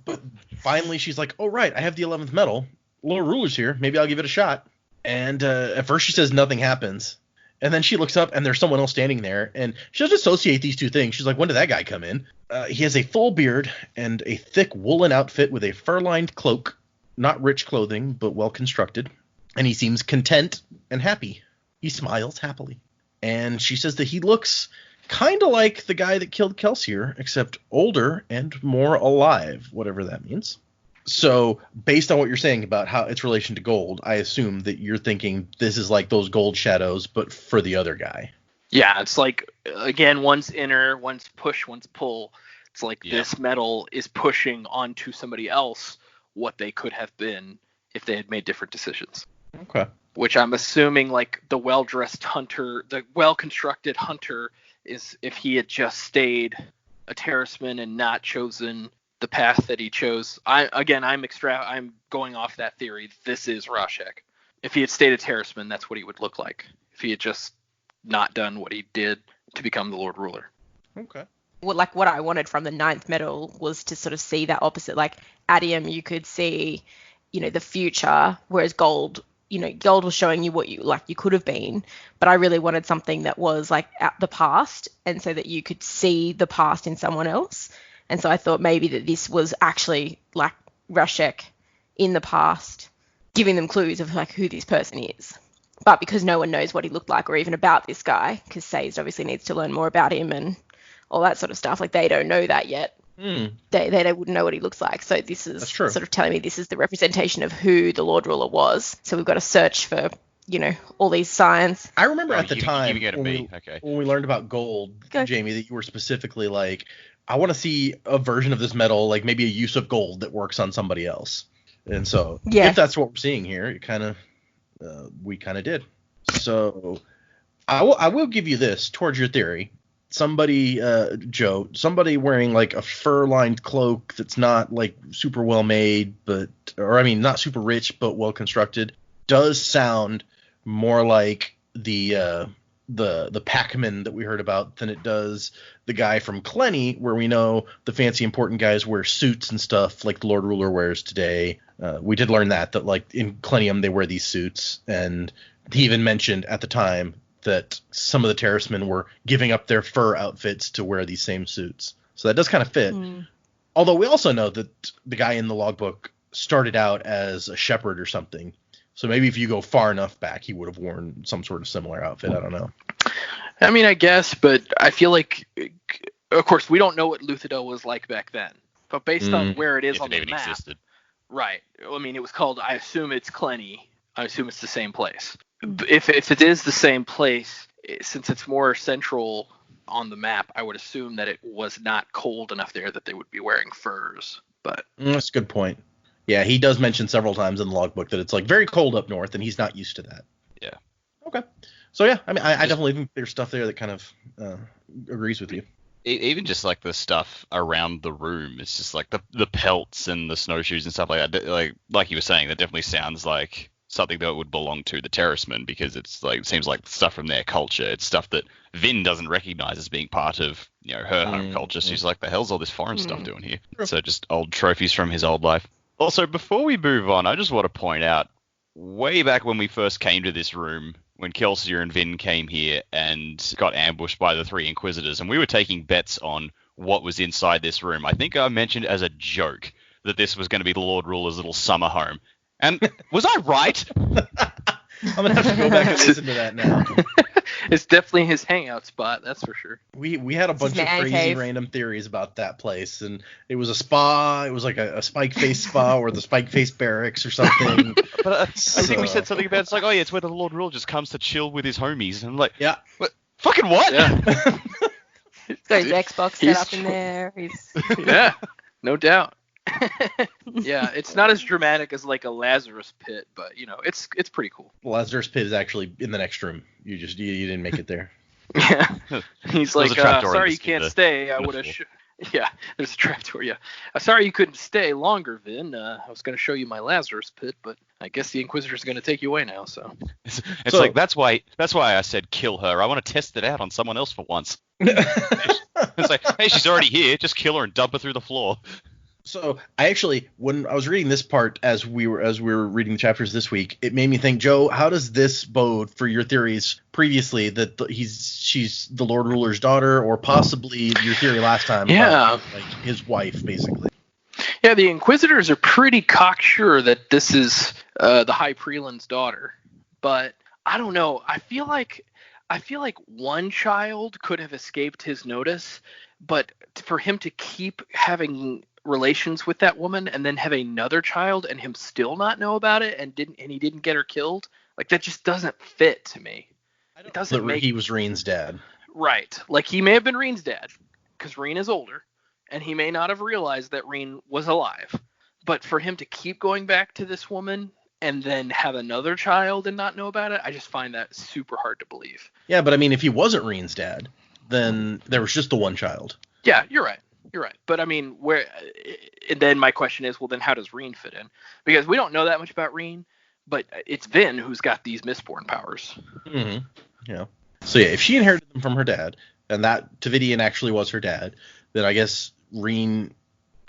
But finally, she's like, oh, right, I have the 11th medal. Lord Ruler's here. Maybe I'll give it a shot. And at first she says nothing happens. And then she looks up and there's someone else standing there. And she doesn't associate these two things. She's like, when did that guy come in? He has a full beard and a thick woolen outfit with a fur-lined cloak. Not rich clothing, but well constructed. And he seems content and happy. He smiles happily. And she says that he looks kind of like the guy that killed Kelsier, except older and more alive, whatever that means. So based on what you're saying about how its relation to gold, I assume that you're thinking this is like those gold shadows, but for the other guy. Yeah, it's like, again, one's inner, one's push, one's pull. It's like this metal is pushing onto somebody else what they could have been if they had made different decisions. Okay. Which I'm assuming, like, the well-dressed hunter, the well-constructed hunter, is if he had just stayed a terraceman and not chosen the path that he chose. I'm going off that theory. This is Rashek. If he had stayed a terraceman, that's what he would look like. If he had just not done what he did to become the Lord Ruler. Okay. Well, like, what I wanted from the 9th medal was to sort of see that opposite. Like, Adium, you could see, the future, whereas gold was showing you what you could have been, but I really wanted something that was like at the past, and so that you could see the past in someone else. And so I thought maybe that this was actually like Rashek in the past, giving them clues of like who this person is. But because no one knows what he looked like or even about this guy, because Sazed obviously needs to learn more about him and all that sort of stuff, like they don't know that yet. They wouldn't know what he looks like. So this is sort of telling me this is the representation of who the Lord Ruler was. So we've got to search for, all these signs. I remember at the time when we learned about gold, Jaymee, that you were specifically like, I want to see a version of this metal, like maybe a use of gold that works on somebody else. And so if that's what we're seeing here, we kind of did. So I will give you this towards your theory. somebody, Joe, somebody wearing like a fur-lined cloak that's not like super well made, not super rich, but well constructed, does sound more like the Pac-Man that we heard about than it does the guy from Clenny, where we know the fancy important guys wear suits and stuff like the Lord Ruler wears today. We did learn that like in Clenium they wear these suits, and he even mentioned at the time that some of the terracemen were giving up their fur outfits to wear these same suits. So that does kind of fit. Although we also know that the guy in the logbook started out as a shepherd or something. So maybe if you go far enough back, he would have worn some sort of similar outfit. I don't know. I mean, I guess, but I feel like, of course, we don't know what Luthadel was like back then. But based on where it is on the map, existed. Right. I mean, it was called, I assume it's Clenny. I assume it's the same place. If it is the same place, since it's more central on the map, I would assume that it was not cold enough there that they would be wearing furs. But that's a good point. Yeah, he does mention several times in the logbook that it's like very cold up north, and he's not used to that. Yeah. Okay. So yeah, I mean, I definitely think there's stuff there that kind of agrees with you. Even just like the stuff around the room, it's just like the pelts and the snowshoes and stuff like that. Like you were saying, that definitely sounds like something that would belong to the terracemen, because it's like, it seems like stuff from their culture. It's stuff that Vin doesn't recognize as being part of, her home culture. She's like, the hell's all this foreign stuff doing here? So just old trophies from his old life. Also, before we move on, I just want to point out, way back when we first came to this room, when Kelsier and Vin came here and got ambushed by the 3 Inquisitors, and we were taking bets on what was inside this room. I think I mentioned as a joke that this was going to be the Lord Ruler's little summer home. And was I right? I'm going to have to go back and listen to that now. it's definitely his hangout spot, that's for sure. We had a bunch of crazy random theories about that place, and it was a spa. It was like a Spike Face spa or the Spike Face Barracks or something. But I think we said something about, it's like, oh yeah, it's where the Lord Ruler just comes to chill with his homies. And I'm like, yeah. What? Fucking what? Yeah. Got his Xbox set up in there. Yeah, no doubt. Yeah, it's not as dramatic as like a Lazarus pit, but it's pretty cool. Lazarus pit is actually in the next room. You didn't make it there. Yeah. He's like, sorry you can't stay. I in the would have. floor. Yeah, there's a trapdoor. Yeah, sorry you couldn't stay longer, Vin. I was going to show you my Lazarus pit, but I guess the Inquisitor's going to take you away now. So it's like that's why I said kill her. I want to test it out on someone else for once. It's like, hey, she's already here. Just kill her and dump her through the floor. So I actually, when I was reading this part as we were reading the chapters this week, it made me think, Joe, how does this bode for your theories previously that she's the Lord Ruler's daughter, or possibly your theory last time about, like, his wife, basically? Yeah, the Inquisitors are pretty cocksure that this is the High Preland's daughter, but I don't know. I feel like one child could have escaped his notice, but for him to keep having relations with that woman and then have another child and him still not know about it and he didn't get her killed, like, that just doesn't fit to me. It doesn't make... He was Reen's dad. Right. Like, he may have been Reen's dad because Reen is older and he may not have realized that Reen was alive. But for him to keep going back to this woman and then have another child and not know about it, I just find that super hard to believe. Yeah, but I mean, if he wasn't Reen's dad, then there was just the one child. Yeah, you're right. But I mean, and then my question is, well, then how does Reen fit in? Because we don't know that much about Reen, but it's Vin who's got these Mistborn powers. Mm-hmm. Yeah. So yeah, if she inherited them from her dad, and that Tavidian actually was her dad, then I guess Reen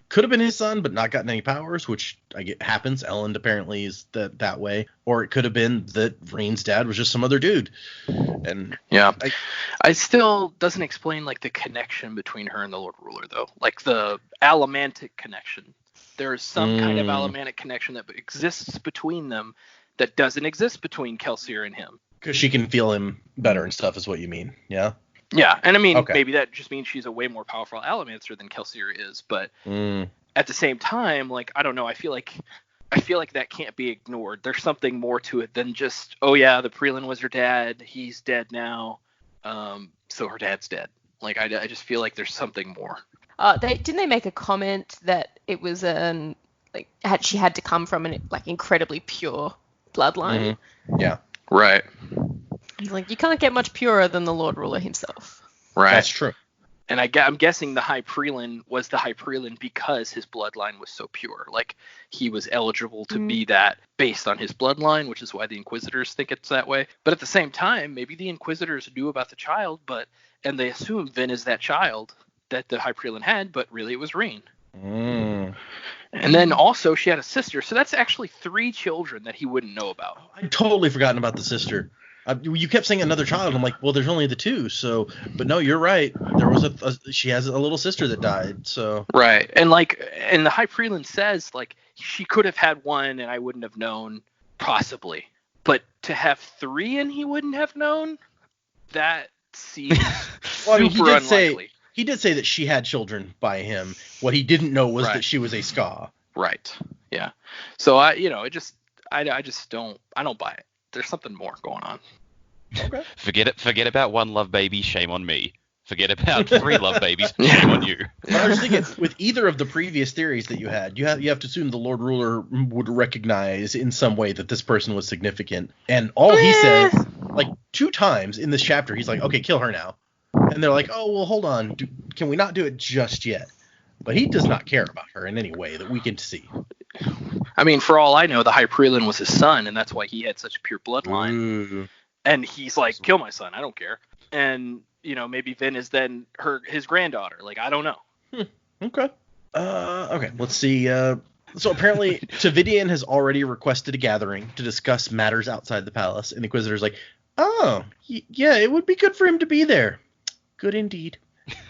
could have been his son, but not gotten any powers, which I get happens. Elend apparently is that way. Or it could have been that Reen's dad was just some other dude. And yeah, I still doesn't explain like the connection between her and the Lord Ruler, though. Like the allomantic connection. There is some kind of allomantic connection that exists between them that doesn't exist between Kelsier and him. Because she can feel him better and stuff is what you mean, yeah? Yeah, and I mean, maybe that just means she's a way more powerful Allomancer than Kelsier is, but at the same time, like, I don't know, I feel like that can't be ignored. There's something more to it than just, oh yeah, the Preland was her dad, he's dead now, so her dad's dead. Like, I just feel like there's something more. Didn't they make a comment that it was she had to come from an incredibly pure bloodline? Mm-hmm. Yeah. Right. Like, you can't get much purer than the Lord Ruler himself. Right. That's true. And I'm guessing the High Prelin was the High Prelin because his bloodline was so pure. Like, he was eligible to be that based on his bloodline, which is why the Inquisitors think it's that way. But at the same time, maybe the Inquisitors knew about the child, and they assume Vin is that child that the High Prelin had, but really it was Reen. Mm. And then also she had a sister, so that's actually 3 children that he wouldn't know about. I'd totally forgotten about the sister. You kept saying another child. I'm like, well, there's only the 2. So, but no, you're right. There was she has a little sister that died. So right, and the High Prelin says like she could have had 1 and I wouldn't have known, possibly. But to have 3 and he wouldn't have known, that seems well, I mean, super unlikely. He did say that she had children by him. What he didn't know was that she was a Ska. Right. Yeah. So I don't buy it. There's something more going on. Okay. Forget about 1 love baby, shame on me. Forget about 3 love babies, shame on you. I was thinking, with either of the previous theories that you had, you have to assume the Lord Ruler would recognize in some way that this person was significant. And all he says, like 2 times in this chapter, he's like, okay, kill her now. And they're like, oh, well, hold on. Can we not do it just yet? But he does not care about her in any way that we can see. I mean, for all I know, the High Prelin was his son, and that's why he had such a pure bloodline. Ooh. And he's like, kill my son, I don't care. And, maybe Vin is then his granddaughter. Like, I don't know. Okay. Okay, let's see. So apparently, Tavidian has already requested a gathering to discuss matters outside the palace, and the Inquisitor's like, oh, yeah, it would be good for him to be there. Good indeed.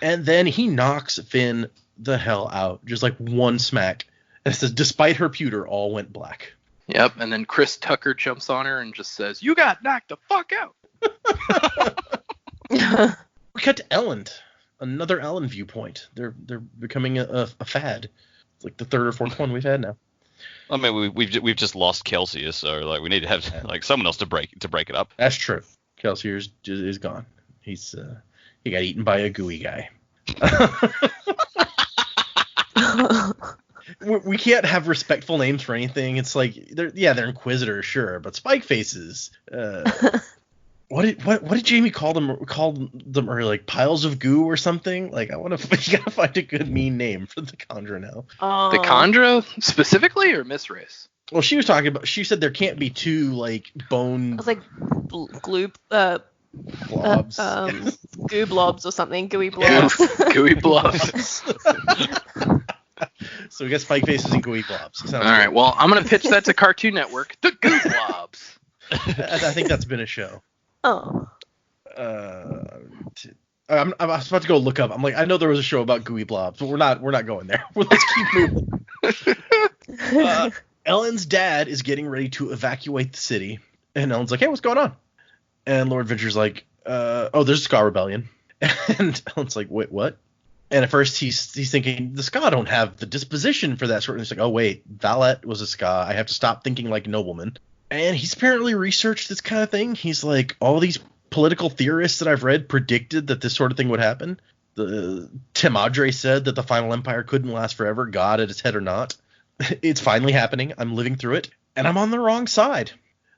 And then he knocks Vin the hell out, just like 1 smack. And it says, despite her pewter, all went black. Yep, and then Chris Tucker jumps on her and just says, you got knocked the fuck out. We cut to Elend. Another Elend viewpoint. They're becoming a fad. It's like the 3rd or 4th one we've had now. I mean, we've just lost Kelsier, so like we need to have like someone else to break it up. That's true. Kelsier is gone. He got eaten by a gooey guy. We can't have respectful names for anything. It's like they're Inquisitors, sure, but Spike Faces. What did Jaymee call them or like piles of goo or something? Like you gotta find a good mean name for the Khandra now. The Khandra specifically, or Miss Race? Well, she said there can't be 2 like bone. I was like glue blobs. Goo blobs or something. Gooey blobs. Yeah, gooey blobs. So we got Spike Faces and gooey blobs. All right. Well, I'm gonna pitch that to Cartoon Network. The Goo Blobs. I think that's been a show. Oh. I was about to go look up. I'm like, I know there was a show about gooey blobs, but we're not going there. Let's keep moving. Ellen's dad is getting ready to evacuate the city, and Ellen's like, hey, what's going on? And Lord Venture's like, there's a Ska rebellion. And Ellen's like, wait, what? And at first he's thinking the Ska don't have the disposition for that sort of thing. He's like, oh wait, Valet was a Ska. I have to stop thinking like a nobleman. And he's apparently researched this kind of thing. He's like, all these political theorists that I've read predicted that this sort of thing would happen. Timadre said that the Final Empire couldn't last forever, God at its head or not. It's finally happening. I'm living through it, and I'm on the wrong side.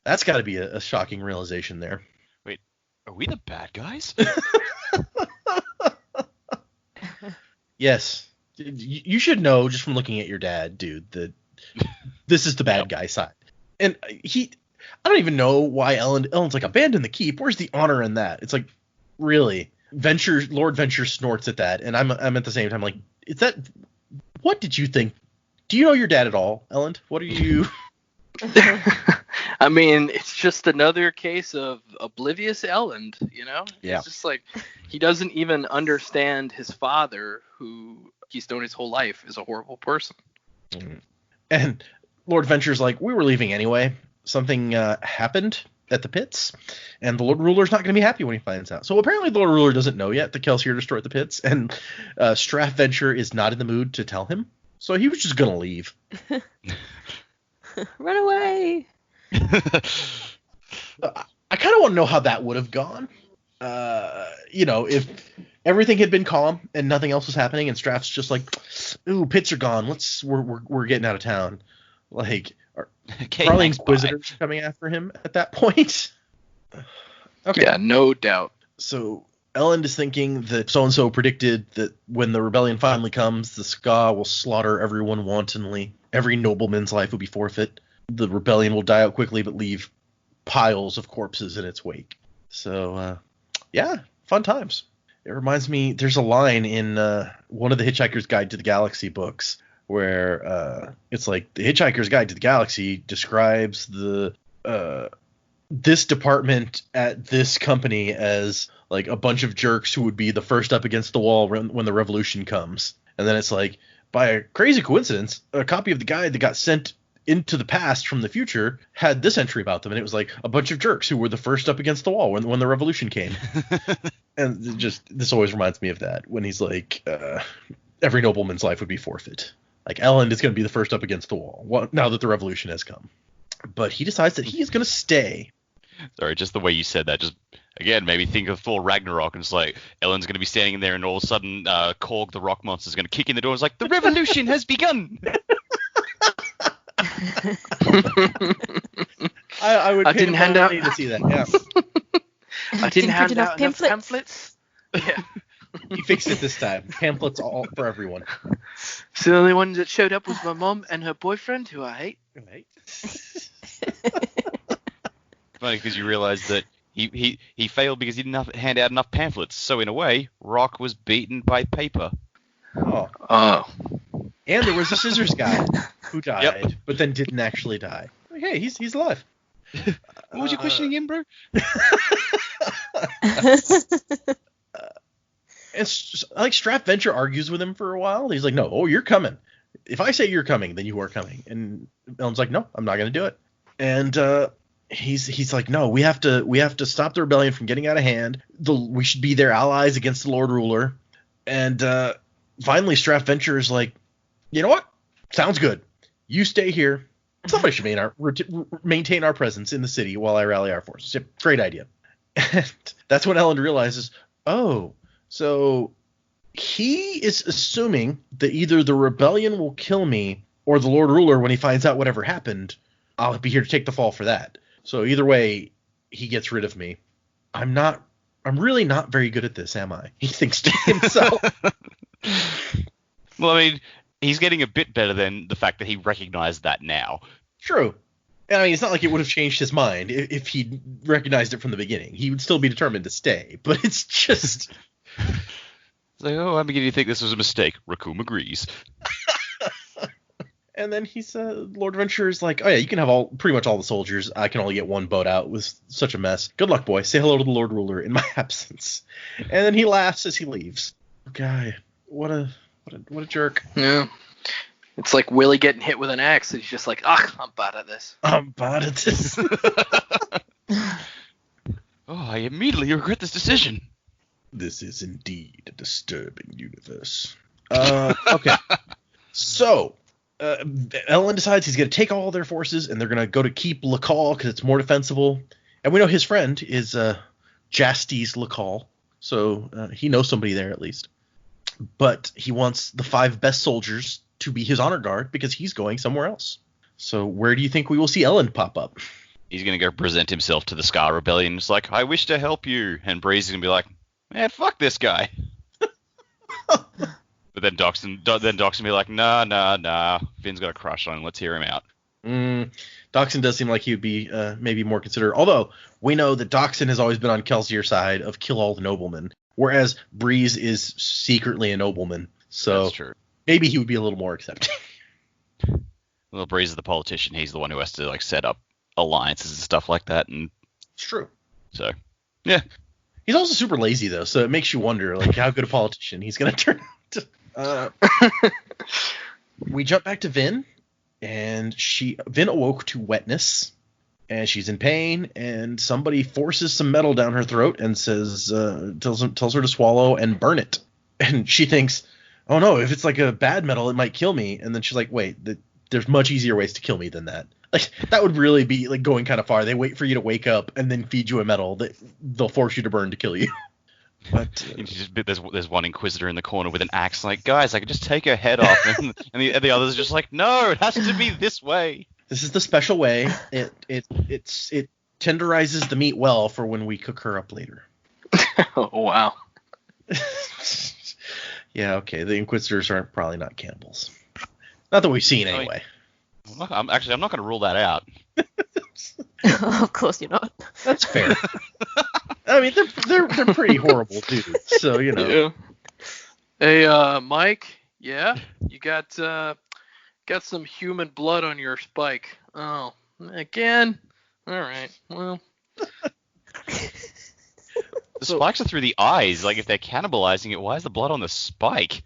That's got to be a shocking realization there. Wait, are we the bad guys? Yes. You should know just from looking at your dad, dude, that this is the bad guy side. And I don't even know why Ellen's like, abandon the keep. Where's the honor in that? It's like, really? Lord Venture snorts at that, and I'm at the same time like, is that, what did you think? Do you know your dad at all, Ellen? What are you? I mean, it's just another case of oblivious Elend, Yeah. It's just like, he doesn't even understand his father, who he's known his whole life, is a horrible person. Mm-hmm. And Lord Venture's like, we were leaving anyway. Something happened at the pits, and the Lord Ruler's not going to be happy when he finds out. So apparently the Lord Ruler doesn't know yet that Kelsier destroyed the pits, and Straff Venture is not in the mood to tell him. So he was just going to leave. Run away. I kind of want to know how that would have gone. If everything had been calm and nothing else was happening, and Straff's just like, ooh, pits are gone. We're getting out of town. Like, probably Inquisitors coming after him at that point. Okay. Yeah, no doubt. So Ellen is thinking that so-and-so predicted that when the rebellion finally comes, the Ska will slaughter everyone wantonly. Every nobleman's life will be forfeit. The rebellion will die out quickly but leave piles of corpses in its wake. So, yeah, fun times. It reminds me, there's a line in one of the Hitchhiker's Guide to the Galaxy books where it's like the Hitchhiker's Guide to the Galaxy describes this department at this company as like a bunch of jerks who would be the first up against the wall when the revolution comes. And then it's like, by a crazy coincidence, a copy of the guide that got sent into the past from the future had this entry about them, and it was like a bunch of jerks who were the first up against the wall when the revolution came. And this always reminds me of that, when he's like, every nobleman's life would be forfeit. Like, Ellen is going to be the first up against the wall now that the revolution has come. But he decides that he is going to stay. Sorry, just the way you said that, just again made me think of Thor Ragnarok, and it's like Ellen's going to be standing in there, and all of a sudden Korg the rock monster is going to kick in the door, and it's like, the revolution has begun. I would pay money to see that. Yeah. I didn't hand out enough pamphlets. Yeah. He fixed it this time. Pamphlets all for everyone. So the only ones that showed up was my mom and her boyfriend, who I hate. Right. Funny, because you realise that he failed because he didn't hand out enough pamphlets. So in a way, Rock was beaten by paper. Oh. And there was a scissors guy who died, but then didn't actually die. Like, hey, he's alive. What was you questioning him, bro? And like Strap Venture argues with him for a while. He's like, no, you're coming. If I say you're coming, then you are coming. And Ellen's like, no, I'm not going to do it. And he's like, no, we have to stop the rebellion from getting out of hand. We should be their allies against the Lord Ruler. And finally, Strap Venture is like, you know what? Sounds good. You stay here. Somebody should maintain our presence in the city while I rally our forces. Yep, great idea. And that's when Ellen realizes, oh, so he is assuming that either the rebellion will kill me or the Lord Ruler, when he finds out whatever happened, I'll be here to take the fall for that. So either way, he gets rid of me. I'm really not very good at this, am I? He thinks to himself. Well, I mean, he's getting a bit better than the fact that he recognized that now. True. I mean, it's not like it would have changed his mind if he recognized it from the beginning. He would still be determined to stay, but it's just... It's like, oh, I'm beginning to think this was a mistake. Raccoon agrees. And then Lord Venture is like, oh yeah, you can have pretty much all the soldiers. I can only get one boat out. It was such a mess. Good luck, boy. Say hello to the Lord Ruler in my absence. And then he laughs as he leaves. Guy, what a jerk. Yeah. It's like Willie getting hit with an axe. He's just like, I'm bad at this. Oh, I immediately regret this decision. This is indeed a disturbing universe. Okay. So, Ellen decides he's going to take all their forces, and they're going to go to keep Lacal because it's more defensible. And we know his friend is Jastes Lacal, so he knows somebody there at least. But he wants the 5 best soldiers to be his honor guard because he's going somewhere else. So where do you think we will see Ellen pop up? He's going to go present himself to the Scar Rebellion. It's like, I wish to help you. And Breeze is going to be like, man, fuck this guy. But then Doc's going to be like, nah. Finn's got a crush on him. Let's hear him out. Doxson does seem like he would be maybe more considerate. Although we know that Doxson has always been on Kelsier's side of kill all the noblemen, whereas Breeze is secretly a nobleman. So that's true. Maybe he would be a little more accepting. Well, Breeze is the politician. He's the one who has to like set up alliances and stuff like that. And it's true. So, yeah. He's also super lazy though, so it makes you wonder like how good a politician he's going to turn out. We jump back to Vin, and Vin awoke to wetness, and she's in pain, and somebody forces some metal down her throat and says, tells her to swallow and burn it. And she thinks, oh no, if it's like a bad metal, it might kill me. And then she's like, wait, there's much easier ways to kill me than that. Like, that would really be like going kind of far. They wait for you to wake up and then feed you a metal that they'll force you to burn to kill you. But there's one Inquisitor in the corner with an axe, like, guys, I could just take her head off, and the others are just like, no, it has to be this way. This is the special way. It tenderizes the meat well for when we cook her up later. Oh wow! Yeah, okay. The Inquisitors are probably not cannibals. Not that we've seen anyway. I'm not going to rule that out. Of course you're not. That's fair. I mean, they're pretty horrible dudes. So Yeah. Hey, Mike. Yeah, you got some human blood on your spike. Oh, again? All right. Well. The spikes are through the eyes. Like, if they're cannibalizing it, why is the blood on the spike?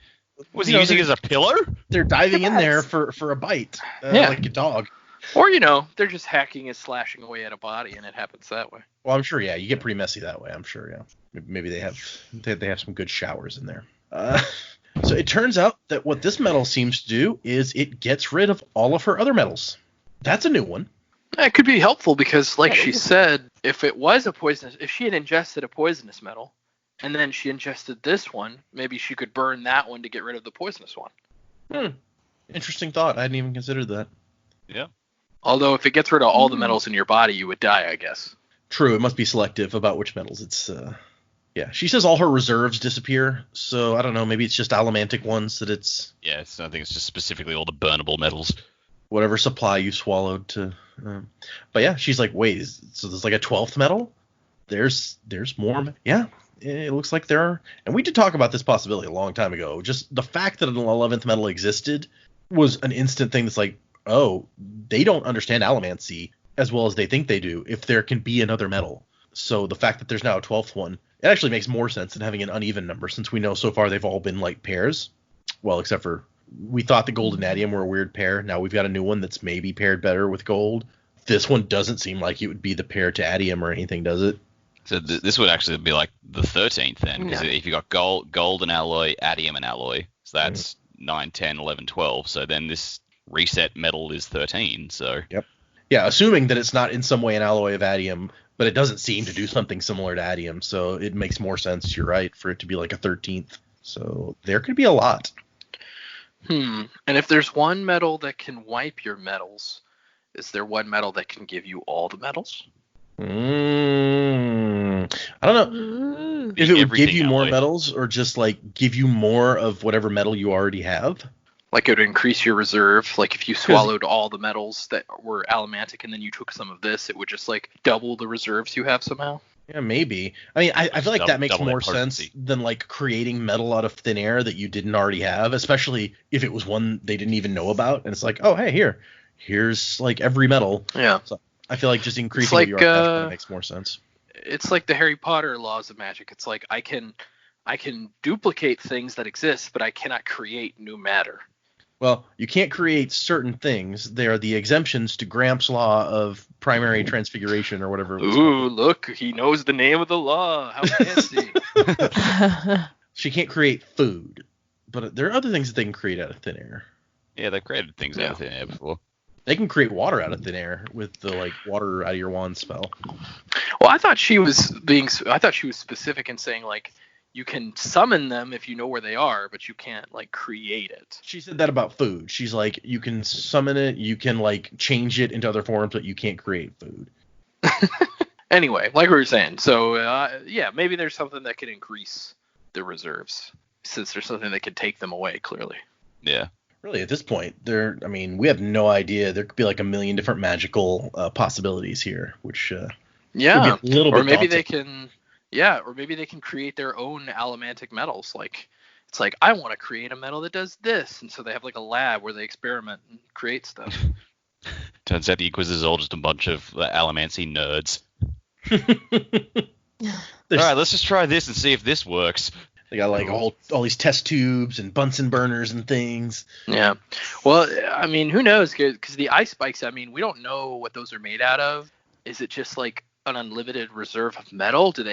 Was he You know, using it as a pillow? They're diving in there for a bite, Yeah. like a dog. Or, they're just hacking and slashing away at a body, and it happens that way. Well, I'm sure. Yeah, you get pretty messy that way. I'm sure. Yeah, maybe they have some good showers in there. So it turns out that what this metal seems to do is it gets rid of all of her other metals. That's a new one. It could be helpful because, like she said, if she had ingested a poisonous metal, and then she ingested this one, maybe she could burn that one to get rid of the poisonous one. Interesting thought. I hadn't even considered that. Yeah. Although if it gets rid of all the metals in your body, you would die, I guess. True. It must be selective about which metals. It's yeah. She says all her reserves disappear. So I don't know. Maybe it's just allomantic ones that it's. Yeah, I think it's just specifically all the burnable metals. Whatever supply you swallowed to. But yeah, she's like, wait, so there's like a 12th metal? There's more. Yeah, it looks like there are. And we did talk about this possibility a long time ago. Just the fact that an 11th metal existed was an instant thing that's like, oh, they don't understand allomancy as well as they think they do if there can be another metal. So the fact that there's now a 12th one, it actually makes more sense than having an uneven number, since we know so far they've all been like pairs. Well, except for we thought the gold and adium were a weird pair. Now we've got a new one that's maybe paired better with gold. This one doesn't seem like it would be the pair to adium or anything, does it? So this would actually be like the 13th then, because if you got gold and alloy, adium and alloy, so that's 9, 10, 11, 12. So then this reset metal is 13. So yep. Yeah, assuming that it's not in some way an alloy of adium, but it doesn't seem to do something similar to adium, so it makes more sense, you're right, for it to be like a 13th. So there could be a lot. And if there's one metal that can wipe your metals, is there one metal that can give you all the metals? I don't know if it would give you more metals or just like give you more of whatever metal you already have. Like it would increase your reserve. Like if you swallowed all the metals that were allomantic and then you took some of this, it would just like double the reserves you have somehow. Yeah, maybe. I mean, I feel like that makes more sense than like creating metal out of thin air that you didn't already have, especially if it was one they didn't even know about. And it's like, oh, hey, here's like every metal. Yeah. So I feel like just increasing what you already have kind of makes more sense. It's like the Harry Potter laws of magic. It's like I can duplicate things that exist, but I cannot create new matter. Well, you can't create certain things. They are the exemptions to Gramps' law of primary transfiguration or whatever it was called. Look, he knows the name of the law. How fancy. She can't create food, but there are other things that they can create out of thin air. Yeah, they've created things out of thin air before. They can create water out of thin air with the like water out of your wand spell. Well, I thought she was specific in saying like you can summon them if you know where they are, but you can't like create it. She said that about food. She's like, you can summon it, you can like change it into other forms, but you can't create food. Anyway, like we were saying, so yeah, maybe there's something that can increase the reserves, since there's something that can take them away. Clearly. Yeah. Really, at this point, we have no idea. There could be like a million different magical possibilities here, which would be a little bit or maybe daunting. they can. Yeah, or maybe they can create their own allomantic metals. Like, it's like, I want to create a metal that does this. And so they have like a lab where they experiment and create stuff. Turns out the Inquisitors are all just a bunch of allomancy nerds. All right, let's just try this and see if this works. They got like all these test tubes and Bunsen burners and things. Yeah. Well, I mean, who knows? Because the ice spikes, I mean, we don't know what those are made out of. Is it just like an unlimited reserve of metal? Do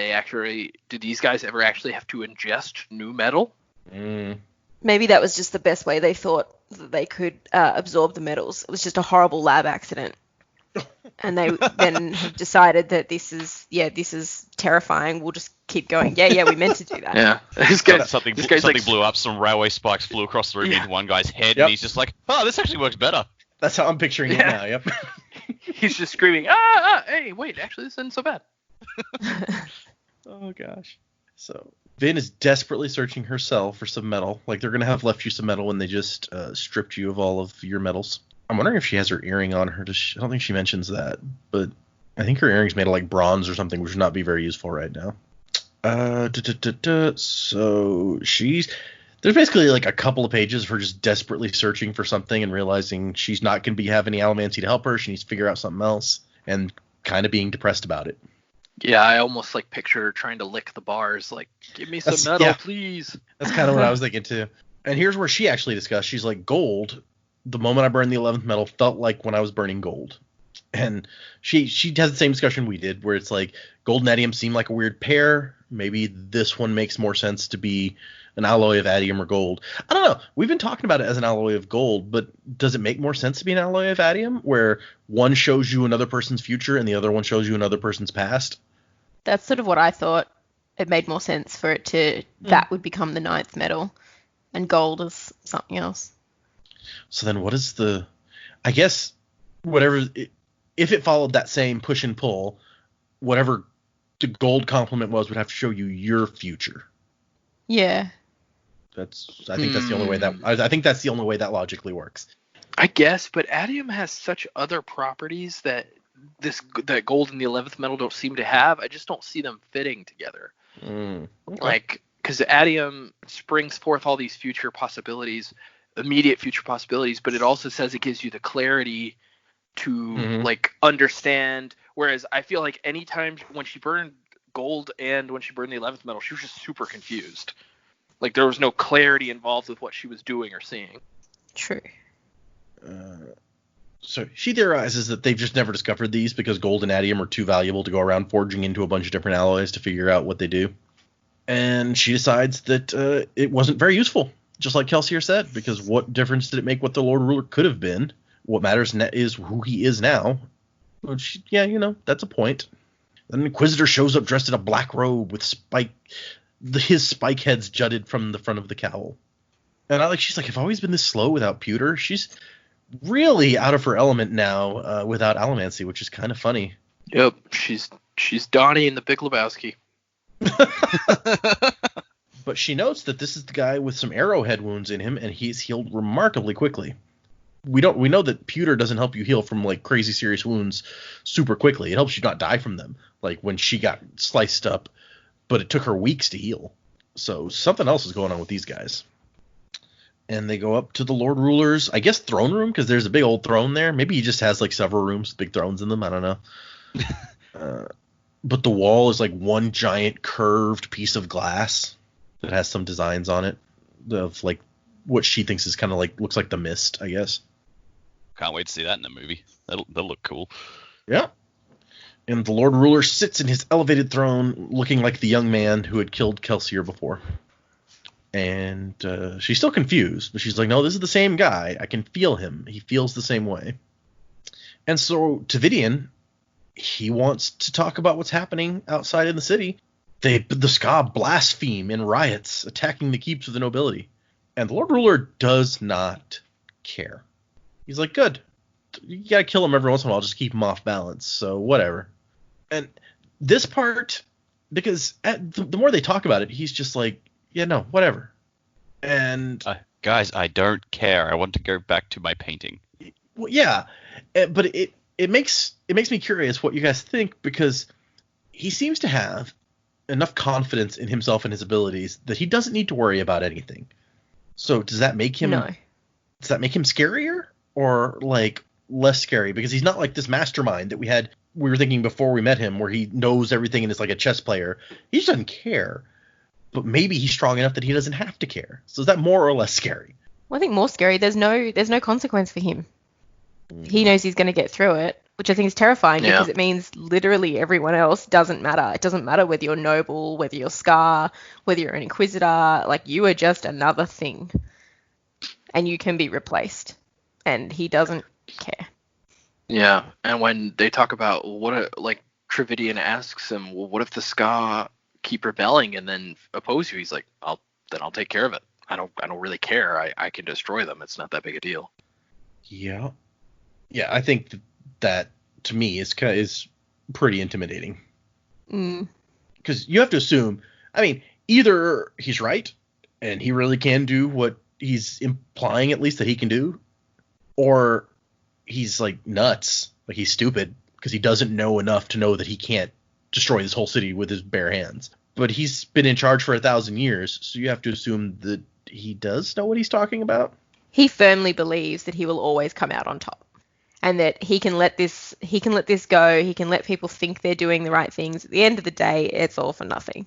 these guys ever actually have to ingest new metal? Maybe that was just the best way they thought that they could absorb the metals. It was just a horrible lab accident. And they then have decided that this is terrifying. We'll just keep going. Yeah, we meant to do that. Yeah. Something like, blew up, some railway spikes flew across the room into one guy's head, Yep. and he's just like, oh, this actually works better. That's how I'm picturing it now, yep. He's just screaming, hey, wait, actually, this isn't so bad. Oh, gosh. So, Vin is desperately searching herself for some metal. Like, they're going to have left you some metal when they just stripped you of all of your metals. I'm wondering if she has her earring on her. I don't think she mentions that, but I think her earring's made of, like, bronze or something, which would not be very useful right now. So there's basically, like, a couple of pages of her just desperately searching for something and realizing she's not going to have any allomancy to help her. She needs to figure out something else and kind of being depressed about it. Yeah, I almost like picture her trying to lick the bars, like, give me some metal, please. That's kind of what I was thinking too. And here's where she actually discussed, she's like, gold, the moment I burned the 11th metal felt like when I was burning gold. And she has the same discussion we did, where it's like, gold and adium seem like a weird pair. Maybe this one makes more sense to be an alloy of adium or gold. I don't know. We've been talking about it as an alloy of gold, but does it make more sense to be an alloy of adium, where one shows you another person's future and the other one shows you another person's past? That's sort of what I thought. It made more sense for it to, that would become the 9th metal, and gold is something else. So then what is I guess, if it followed that same push and pull, whatever the gold complement would have to show you your future. Yeah. I think that's the only way I think that's the only way that logically works. I guess, but adium has such other properties that gold and the 11th metal don't seem to have. I just don't see them fitting together. Okay. Like, because adium springs forth all these future possibilities, immediate future possibilities, but it also says it gives you the clarity to like understand. Whereas I feel like anytime when she burned gold and when she burned the 11th metal, she was just super confused. Like, there was no clarity involved with what she was doing or seeing. True. So she theorizes that they've just never discovered these because gold and adium are too valuable to go around forging into a bunch of different alloys to figure out what they do. And she decides that it wasn't very useful, just like Kelsier said, because what difference did it make what the Lord Ruler could have been? What matters is who he is now. Which, yeah, that's a point. Then an Inquisitor shows up dressed in a black robe with his spike heads jutted from the front of the cowl. And she's like, I've always been this slow without pewter. She's really out of her element now without allomancy, which is kind of funny. Yep, she's Donnie in The Big Lebowski. But she notes that this is the guy with some arrowhead wounds in him, and he's healed remarkably quickly. We know that pewter doesn't help you heal from like crazy serious wounds super quickly. It helps you not die from them, like when she got sliced up, but it took her weeks to heal. So something else is going on with these guys. And they go up to the Lord Ruler's, I guess, throne room, because there's a big old throne there. Maybe he just has like several rooms with big thrones in them. I don't know. But the wall is like one giant curved piece of glass that has some designs on it of like what she thinks is kind of like, looks like the mist, I guess. Can't wait to see that in the movie. That'll look cool. Yeah. And the Lord Ruler sits in his elevated throne looking like the young man who had killed Kelsier before. And she's still confused, but she's like, no, this is the same guy. I can feel him. He feels the same way. And so Tavidian, he wants to talk about what's happening outside in the city. The Ska blaspheme in riots, attacking the keeps of the nobility. And the Lord Ruler does not care. He's like, good. You gotta kill him every once in a while, just keep him off balance. So whatever. And this part, because the more they talk about it, he's just like, yeah, no, whatever. And guys, I don't care. I want to go back to my painting. Well, yeah, but it makes me curious what you guys think, because he seems to have enough confidence in himself and his abilities that he doesn't need to worry about anything. So does that make him? No. Does that make him scarier or like less scary? Because he's not like this mastermind that we were thinking before we met him, where he knows everything and is like a chess player. He just doesn't care. But maybe he's strong enough that he doesn't have to care. So is that more or less scary? Well, I think more scary. There's no consequence for him. He knows he's going to get through it, which I think is terrifying, because it means literally everyone else doesn't matter. It doesn't matter whether you're noble, whether you're Scar, whether you're an Inquisitor. Like, you are just another thing, and you can be replaced. And he doesn't care. Yeah, and when they talk about Trevidian asks him, well, what if the Ska keep rebelling and then oppose you? He's like, I'll take care of it. I don't really care. I can destroy them. It's not that big a deal. Yeah, I think that to me is pretty intimidating. Because you have to assume. I mean, either he's right and he really can do what he's implying, at least, that he can do, or he's like nuts, like he's stupid because he doesn't know enough to know that he can't destroy this whole city with his bare hands. But he's been in charge for 1,000 years, so you have to assume that he does know what he's talking about. He firmly believes that he will always come out on top, and that he can let this go. He can let people think they're doing the right things. At the end of the day, it's all for nothing,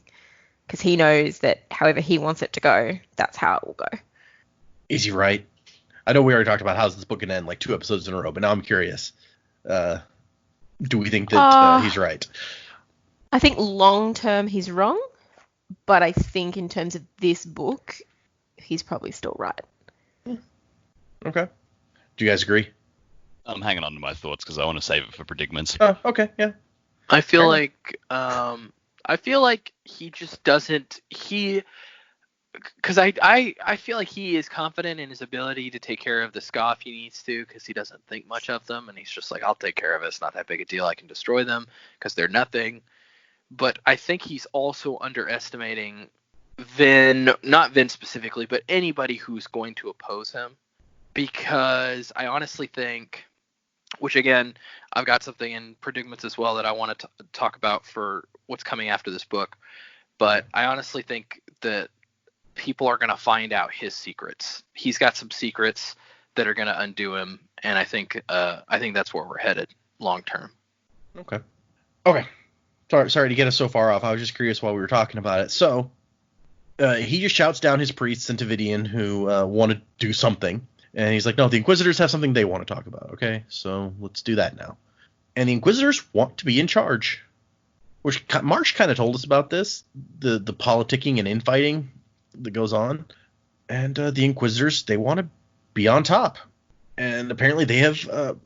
because he knows that however he wants it to go, that's how it will go. Is he right? I know we already talked about how's this book going to end, like 2 episodes in a row, but now I'm curious. Do we think that he's right? I think long term he's wrong, but I think in terms of this book, he's probably still right. Okay. Do you guys agree? I'm hanging on to my thoughts because I want to save it for predicaments. Oh, okay, yeah. I feel like he just doesn't. Because I feel like he is confident in his ability to take care of the Ska if he needs to, because he doesn't think much of them, and he's just like, I'll take care of it. It's not that big a deal. I can destroy them because they're nothing. But I think he's also underestimating Vin, not Vin specifically, but anybody who's going to oppose him. Because I honestly think, which again, I've got something in predicaments as well that I want to talk about for what's coming after this book. But I honestly think that people are going to find out his secrets. He's got some secrets that are going to undo him, and I think that's where we're headed long term. Okay. Sorry to get us so far off. I was just curious while we were talking about it. So he just shouts down his priests and Tavidian who want to do something. And he's like, no, the Inquisitors have something they want to talk about. Okay, so let's do that now. And the Inquisitors want to be in charge. Which Marsh kind of told us about this, the politicking and infighting that goes on. And the Inquisitors, they want to be on top. And apparently they have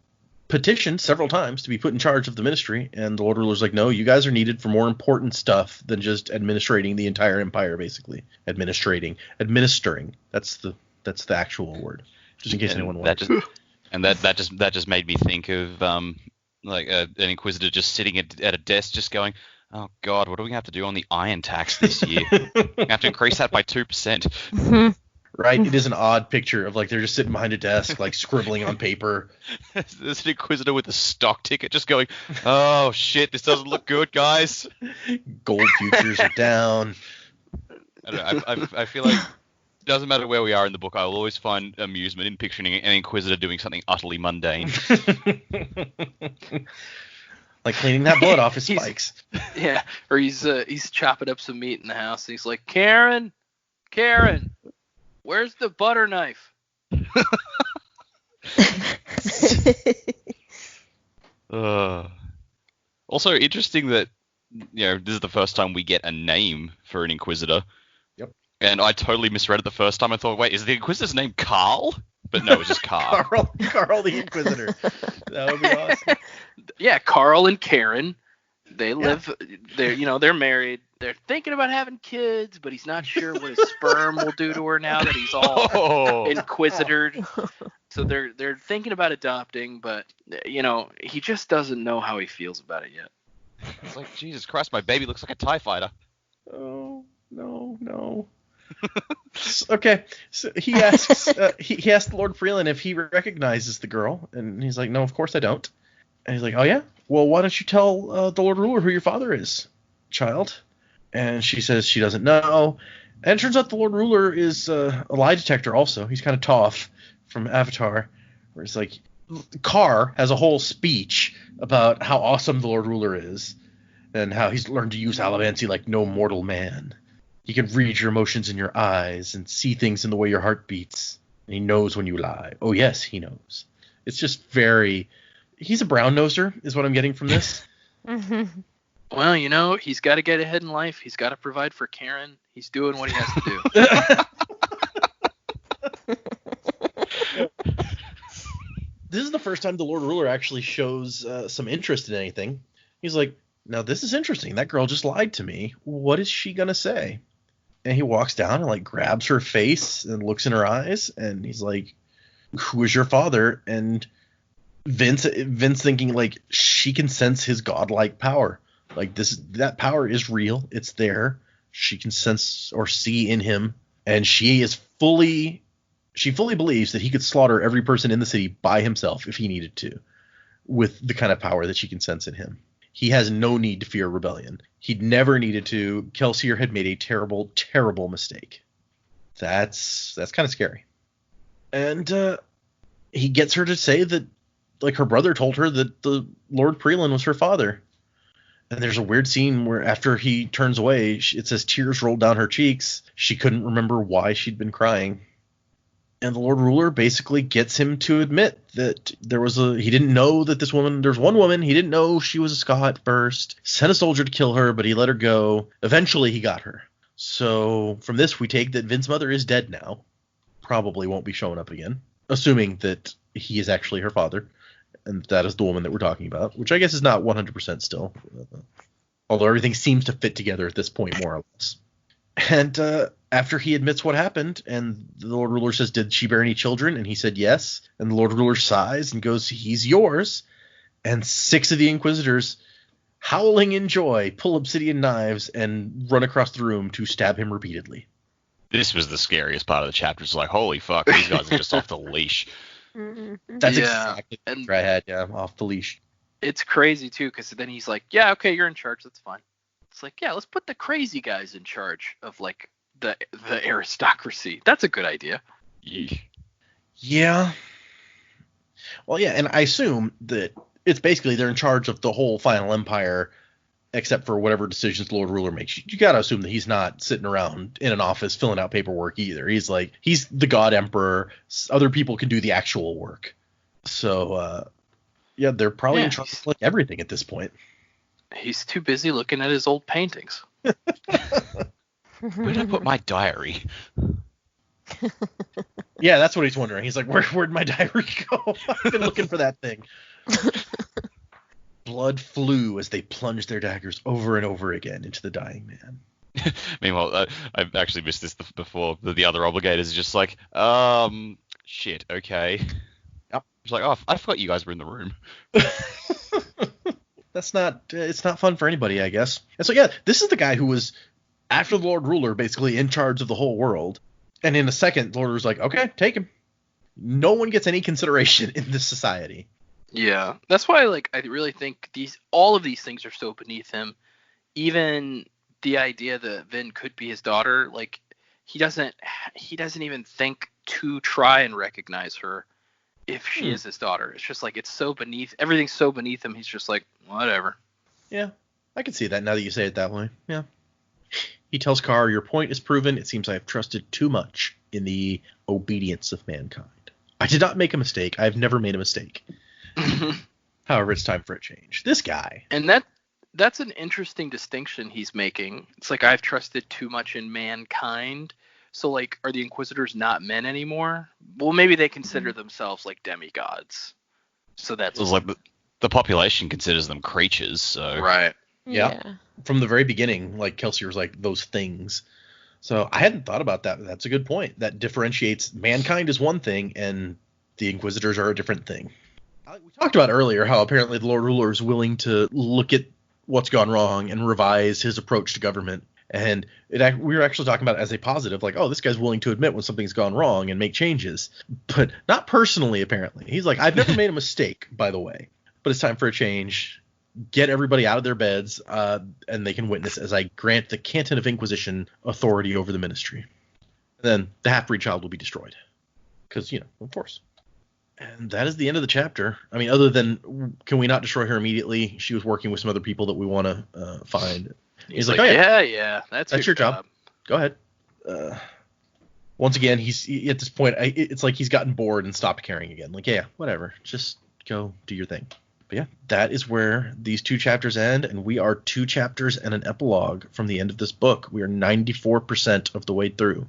petitioned several times to be put in charge of the ministry. And the Lord Ruler's like, no, you guys are needed for more important stuff than just administrating the entire empire, basically. Administering. That's the actual word. Just in case anyone wants. That just made me think of an Inquisitor just sitting at a desk just going, oh God, what do we have to do on the iron tax this year? We have to increase that by 2%. Right? It is an odd picture of like they're just sitting behind a desk, like scribbling on paper. There's an Inquisitor with a stock ticket just going, oh shit, this doesn't look good, guys. Gold futures are down. I don't know, I feel like it doesn't matter where we are in the book, I will always find amusement in picturing an Inquisitor doing something utterly mundane. Like cleaning that blood off his spikes. Yeah, or he's chopping up some meat in the house, and he's like, Karen, where's the butter knife? Also interesting that, this is the first time we get a name for an Inquisitor. Yep. And I totally misread it the first time. I thought, wait, is the Inquisitor's name Carl? But no, it's just Carl. Carl the Inquisitor. That would be awesome. Yeah, Carl and Karen, they live, they're married. They're thinking about having kids, but he's not sure what his sperm will do to her now that he's all inquisitored. So they're thinking about adopting, but he just doesn't know how he feels about it yet. It's like, Jesus Christ, my baby looks like a TIE fighter. Oh, no. Okay, so he asks he asked Lord Freeland if he recognizes the girl, and he's like, no, of course I don't. And he's like, oh yeah? Well, why don't you tell the Lord Ruler who your father is, child? And she says she doesn't know. And it turns out the Lord Ruler is a lie detector also. He's kind of Toph from Avatar, where it's like, Carr has a whole speech about how awesome the Lord Ruler is, and how he's learned to use Allomancy like no mortal man. He can read your emotions in your eyes and see things in the way your heart beats. And he knows when you lie. Oh, yes, he knows. It's just very... He's a brown-noser, is what I'm getting from this. Mm-hmm. Well, he's got to get ahead in life. He's got to provide for Karen. He's doing what he has to do. This is the first time the Lord Ruler actually shows some interest in anything. He's like, now this is interesting. That girl just lied to me. What is she going to say? And he walks down and grabs her face and looks in her eyes. And he's like, who is your father? And Vince thinking she can sense his godlike power. That power is real. It's there. She can sense or see in him, and she fully believes that he could slaughter every person in the city by himself if he needed to, with the kind of power that she can sense in him. He has no need to fear rebellion. He'd never needed to. Kelsier had made a terrible, terrible mistake. That's kind of scary. And he gets her to say that, like, her brother told her that the Lord Prelin was her father. And there's a weird scene where after he turns away, it says tears rolled down her cheeks. She couldn't remember why she'd been crying. And the Lord Ruler basically gets him to admit that he didn't know that there's one woman, he didn't know she was a Ska at first, sent a soldier to kill her, but he let her go. Eventually he got her. So from this we take that Vin's mother is dead now. Probably won't be showing up again, assuming that he is actually her father, and that is the woman that we're talking about, which I guess is not 100% still. Although everything seems to fit together at this point, more or less. And after he admits what happened, and the Lord Ruler says, did she bear any children? And he said yes. And the Lord Ruler sighs and goes, he's yours. And 6 of the Inquisitors, howling in joy, pull obsidian knives and run across the room to stab him repeatedly. This was the scariest part of the chapter. It's like, holy fuck, these guys are just off the leash. That's exactly what I had, off the leash. It's crazy, too, because then he's like, yeah, okay, you're in charge, that's fine. It's like, yeah, let's put the crazy guys in charge of, like, the aristocracy. That's a good idea. Yeah. Well, yeah, and I assume that it's basically they're in charge of the whole final empire, except for whatever decisions the Lord Ruler makes. You got to assume that he's not sitting around in an office filling out paperwork either. He's the God Emperor. Other people can do the actual work. So, yeah, they're probably in charge of, like, everything at this point. He's too busy looking at his old paintings. Where'd I put my diary? Yeah, that's what he's wondering. He's like, where'd my diary go? I've been looking for that thing. Blood flew as they plunged their daggers over and over again into the dying man. Meanwhile, I've actually missed this before. The other obligators are just like, shit, okay. Yep. It's like, oh, I forgot you guys were in the room. It's not fun for anybody, I guess. And so, yeah, this is the guy who was, after the Lord Ruler, basically in charge of the whole world. And in a second, the Lord Ruler's like, okay, take him. No one gets any consideration in this society. Yeah, that's why, like, I really think all of these things are so beneath him. Even the idea that Vin could be his daughter, like, he doesn't even think to try and recognize her if she is his daughter. It's just like, everything's so beneath him. He's just like, whatever. Yeah, I can see that now that you say it that way. Yeah. He tells Carr, your point is proven. It seems I have trusted too much in the obedience of mankind. I did not make a mistake. I have never made a mistake. However, it's time for a change. This guy. And that's an interesting distinction he's making. It's like, I've trusted too much in mankind. So, like, are the Inquisitors not men anymore? Well, maybe they consider themselves, like, demigods. So that's... It's like the population considers them creatures, so... Right. Yeah. From the very beginning, like, Kelsier was like, those things. So I hadn't thought about that. That's a good point. That differentiates mankind is one thing, and the Inquisitors are a different thing. We talked about earlier how apparently the Lord Ruler is willing to look at what's gone wrong and revise his approach to government. And we were actually talking about it as a positive, like, oh, this guy's willing to admit when something's gone wrong and make changes. But not personally, apparently. He's like, I've never made a mistake, by the way. But it's time for a change. Get everybody out of their beds, and they can witness as I grant the Canton of Inquisition authority over the ministry. And then the half-breed child will be destroyed. Because, of course. And that is the end of the chapter. I mean, other than, can we not destroy her immediately? She was working with some other people that we want to find. He's like, oh, yeah, that's your job. Go ahead. Once again, he's at this point, it's like he's gotten bored and stopped caring again. Like, yeah, whatever. Just go do your thing. But yeah, that is where these 2 chapters end, and we are 2 chapters and an epilogue from the end of this book. We are 94% of the way through.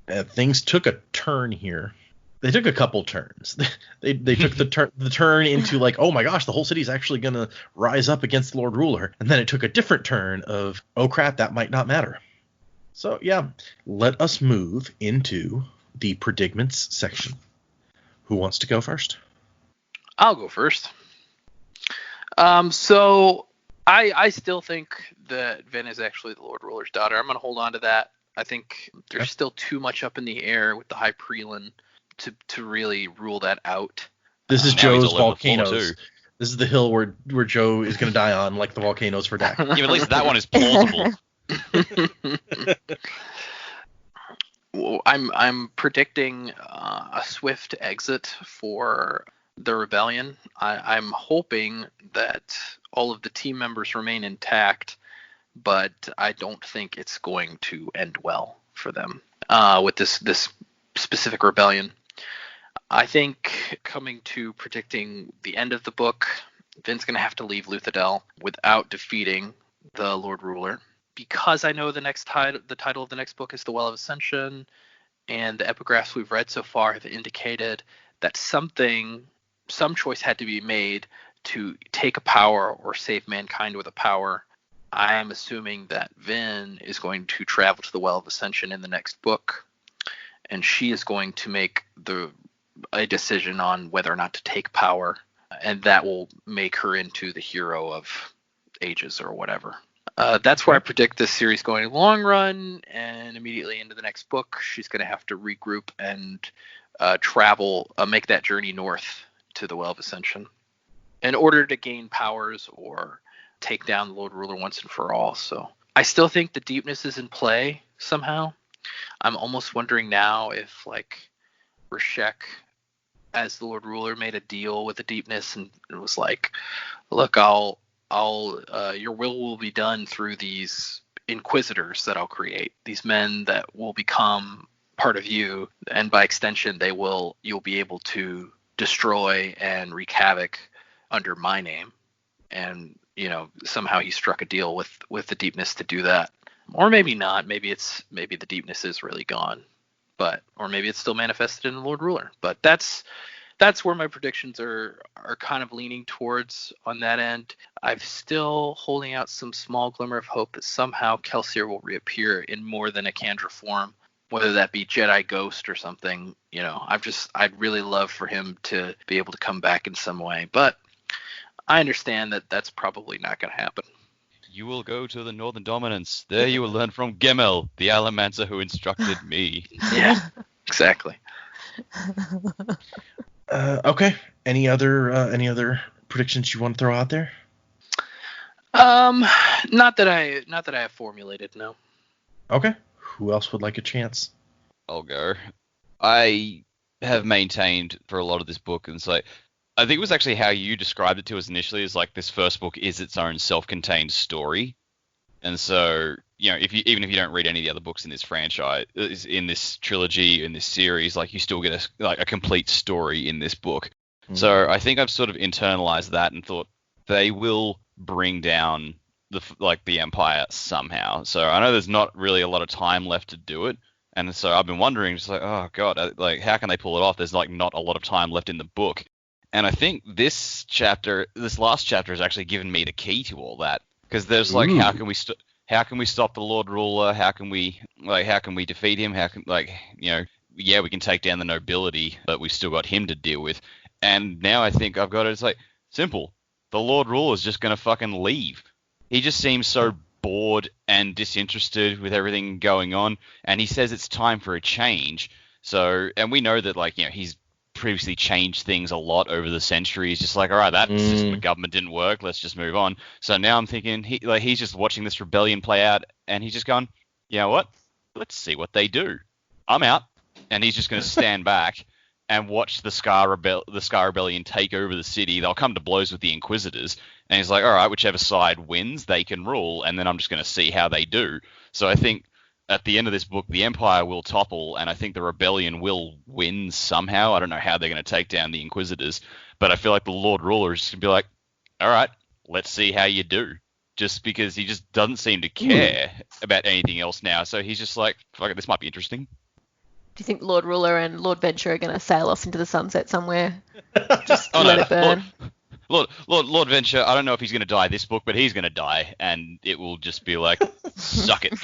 Things took a turn here. They took a couple turns. They took the turn into like, oh my gosh, the whole city's actually going to rise up against the Lord Ruler. And then it took a different turn of, oh crap, that might not matter. So yeah, let us move into the predicaments section. Who wants to go first? I'll go first. So I still think that Vin is actually the Lord Ruler's daughter. I'm going to hold on to that. I think there's still too much up in the air with the High Prelin to really rule that out. This is Now he's Joe's all over the floor, volcanoes. too. This is the hill where Joe is going to die on, like the volcanoes for Dak. Yeah, but at least that one is plausible. Well, I'm predicting a swift exit for the rebellion. I'm hoping that all of the team members remain intact, but I don't think it's going to end well for them with this specific rebellion. I think coming to predicting the end of the book, Vin's going to have to leave Luthadel without defeating the Lord Ruler, because I know the title of the next book is The Well of Ascension, and the epigraphs we've read so far have indicated that some choice had to be made to take a power or save mankind with a power. I am assuming that Vin is going to travel to the Well of Ascension in the next book, and she is going to make a decision on whether or not to take power, and that will make her into the hero of ages or whatever. That's where I predict this series going in the long run, and immediately into the next book, she's going to have to regroup and travel, make that journey north to the Well of Ascension in order to gain powers or take down the Lord Ruler once and for all. So I still think the deepness is in play somehow. I'm almost wondering now if, like, Reshek, as the Lord Ruler, made a deal with the deepness and it was like, look, your will be done through these inquisitors that I'll create, these men that will become part of you, and by extension you'll be able to destroy and wreak havoc under my name. And somehow he struck a deal with the deepness to do that. Or maybe not. Maybe the deepness is really gone, or maybe it's still manifested in the Lord Ruler. But that's where my predictions are kind of leaning towards on that end. I'm still holding out some small glimmer of hope that somehow Kelsier will reappear in more than a Kandra form, whether that be Jedi Ghost or something. I'd really love for him to be able to come back in some way, but I understand that that's probably not going to happen. You will go to the Northern Dominance. There you will learn from Gemel, the Alamancer who instructed me. Yeah, exactly. Okay. Any other predictions you want to throw out there? Not that I have formulated, no. Okay. Who else would like a chance? I'll go. I have maintained for a lot of this book, and it's like, I think it was actually how you described it to us initially, is like this first book is its own self-contained story. And so, even if you don't read any of the other books in this franchise, in this trilogy, in this series, like, you still get a complete story in this book. Mm-hmm. So I think I've sort of internalized that and thought they will bring down the Empire somehow. So I know there's not really a lot of time left to do it. And so I've been wondering, just like, oh God, how can they pull it off? There's not a lot of time left in the book. And I think this last chapter has actually given me the key to all that, because there's like, how can we stop the Lord Ruler? How can we defeat him? We can take down the nobility, but we've still got him to deal with. And now I think I've got it. It's like simple. The Lord Ruler is just gonna fucking leave. He just seems so bored and disinterested with everything going on, and he says it's time for a change. So, and we know that he's previously changed things a lot over the centuries. Just like, all right, that system of government didn't work, let's just move on. So now I'm thinking he's just watching this rebellion play out, and he's just going, you know what? Let's see what they do. I'm out, and he's just going to stand back and watch the Scar Rebellion take over the city. They'll come to blows with the Inquisitors, and he's like, all right, whichever side wins, they can rule, and then I'm just going to see how they do. So I think at the end of this book, the Empire will topple, and I think the Rebellion will win somehow. I don't know how they're going to take down the Inquisitors, but I feel like the Lord Ruler is just going to be like, all right, let's see how you do. Just because he just doesn't seem to care about anything else now. So he's just like, fuck it, this might be interesting. Do you think Lord Ruler and Lord Venture are going to sail off into the sunset somewhere? Just let it burn. Lord Venture, I don't know if he's going to die this book, but he's going to die, and it will just be like, suck it.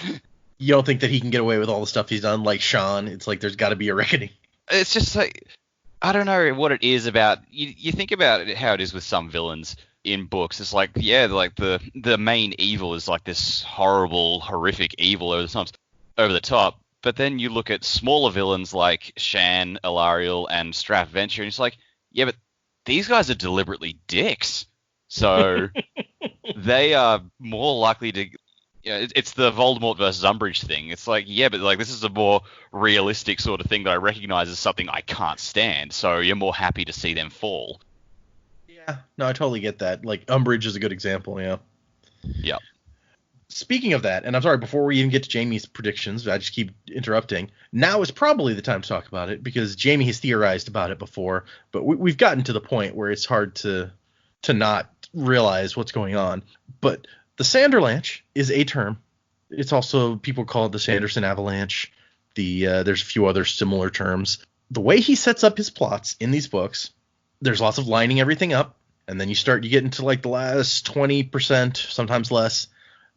You don't think that he can get away with all the stuff he's done, like Sean? It's like there's got to be a reckoning. It's just like, I don't know what it is about. You think about it, how it is with some villains. in books. It's like, yeah, like the main evil is like this horrible, horrific evil over the top. But then you look at smaller villains like Shan, Elariel, and Strath Venture, and it's like, yeah, but these guys are deliberately dicks. So they are more likely to... it's the Voldemort versus Umbridge thing. It's like, yeah, but like this is a more realistic sort of thing that I recognize as something I can't stand. So you're more happy to see them fall. Yeah, no, I totally get that. Like, Umbridge is a good example, yeah. Yeah. Speaking of that, and I'm sorry, before we even get to Jamie's predictions, I just keep interrupting. Now is probably the time to talk about it, because Jamie has theorized about it before, but we've gotten to the point where it's hard to not realize what's going on. But the Sanderlanche is a term. It's also, people call it the Sanderson Avalanche. There's a few other similar terms. The way he sets up his plots in these books, there's lots of lining everything up, and then you get into like the last 20%, sometimes less.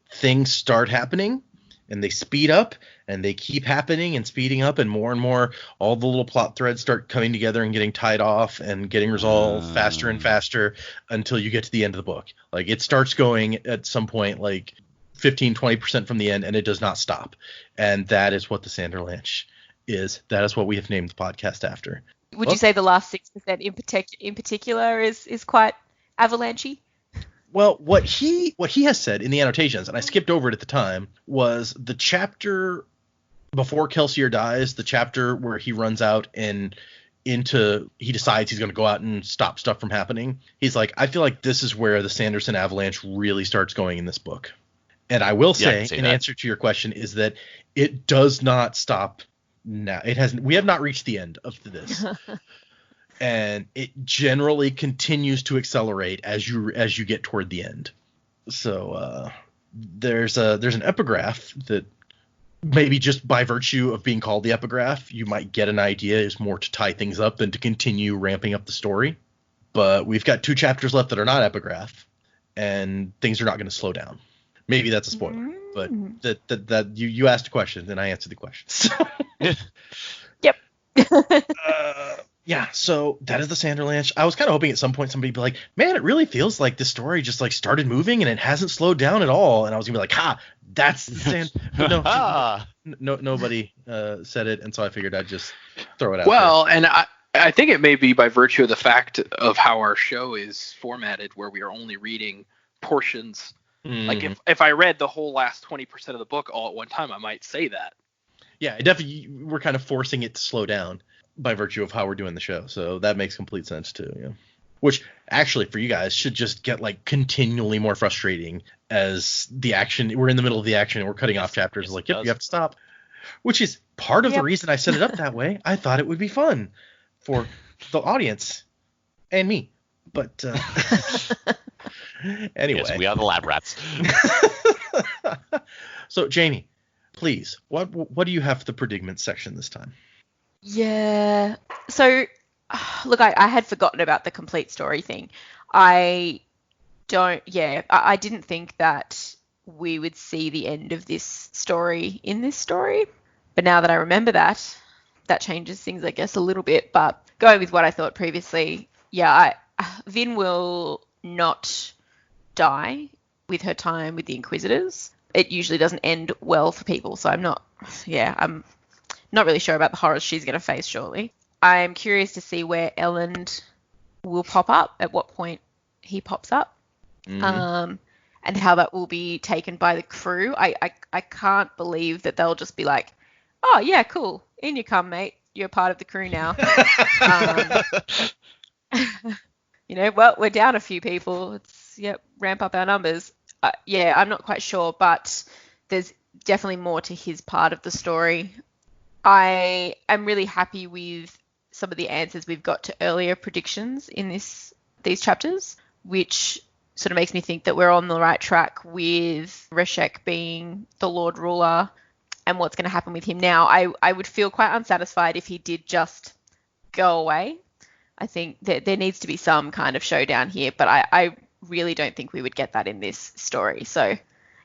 Things start happening, and they speed up, and they keep happening and speeding up, and more all the little plot threads start coming together and getting tied off and getting resolved faster and faster until you get to the end of the book. Like, it starts going at some point like 15-20% from the end, and it does not stop. And that is what the Sanderlanche is. That is what we have named the podcast after. Would you say the last 6% in particular is quite avalanche-y? Well, what he has said in the annotations, and I skipped over it at the time, was the chapter before Kelsier dies, the chapter where he runs out and he decides he's going to go out and stop stuff from happening. He's like, I feel like this is where the Sanderson Avalanche really starts going in this book. And I will say, in answer to your question, is that it does not stop now. We have not reached the end of this. And it generally continues to accelerate as you get toward the end. So there's an epigraph that maybe just by virtue of being called the epigraph, you might get an idea is more to tie things up than to continue ramping up the story. But we've got 2 chapters left that are not epigraph, and things are not going to slow down. Maybe that's a spoiler, but that you asked a question, and I answered the question. So. Yep. Yeah, so that is the Sanderlanche. I was kind of hoping at some point somebody would be like, man, it really feels like this story just like started moving and it hasn't slowed down at all. And I was going to be like, ha, that's the Sand. No, nobody said it, and so I figured I'd just throw it out there. And I think it may be by virtue of the fact of how our show is formatted, where we are only reading portions. Mm-hmm. Like if I read the whole last 20% of the book all at one time, I might say that. Yeah, definitely. We're kind of forcing it to slow down by virtue of how we're doing the show. So that makes complete sense too. Yeah. Which actually for you guys should just get like continually more frustrating as the action, we're in the middle of the action and we're cutting off chapters. It's like, yep, you have to stop. Which is part of the reason I set it up that way. I thought it would be fun for the audience and me. But anyway. Yes, we are the lab rats. So Jamie, please, what do you have for the predicament section this time? Yeah. So, look, I had forgotten about the complete story thing. I didn't think that we would see the end of this story in this story. But now that I remember that changes things, I guess, a little bit. But going with what I thought previously, Vin will not die with her time with the Inquisitors. It usually doesn't end well for people, so I'm not really sure about the horrors she's going to face shortly. I'm curious to see where Elend will pop up, at what point he pops up, and how that will be taken by the crew. I can't believe that they'll just be like, oh, yeah, cool. In you come, mate. You're part of the crew now. Well, we're down a few people. Ramp up our numbers. I'm not quite sure, but there's definitely more to his part of the story. I am really happy with some of the answers we've got to earlier predictions in these chapters, which sort of makes me think that we're on the right track with Reshek being the Lord Ruler and what's going to happen with him now. I would feel quite unsatisfied if he did just go away. I think that there needs to be some kind of showdown here, but I really don't think we would get that in this story. So,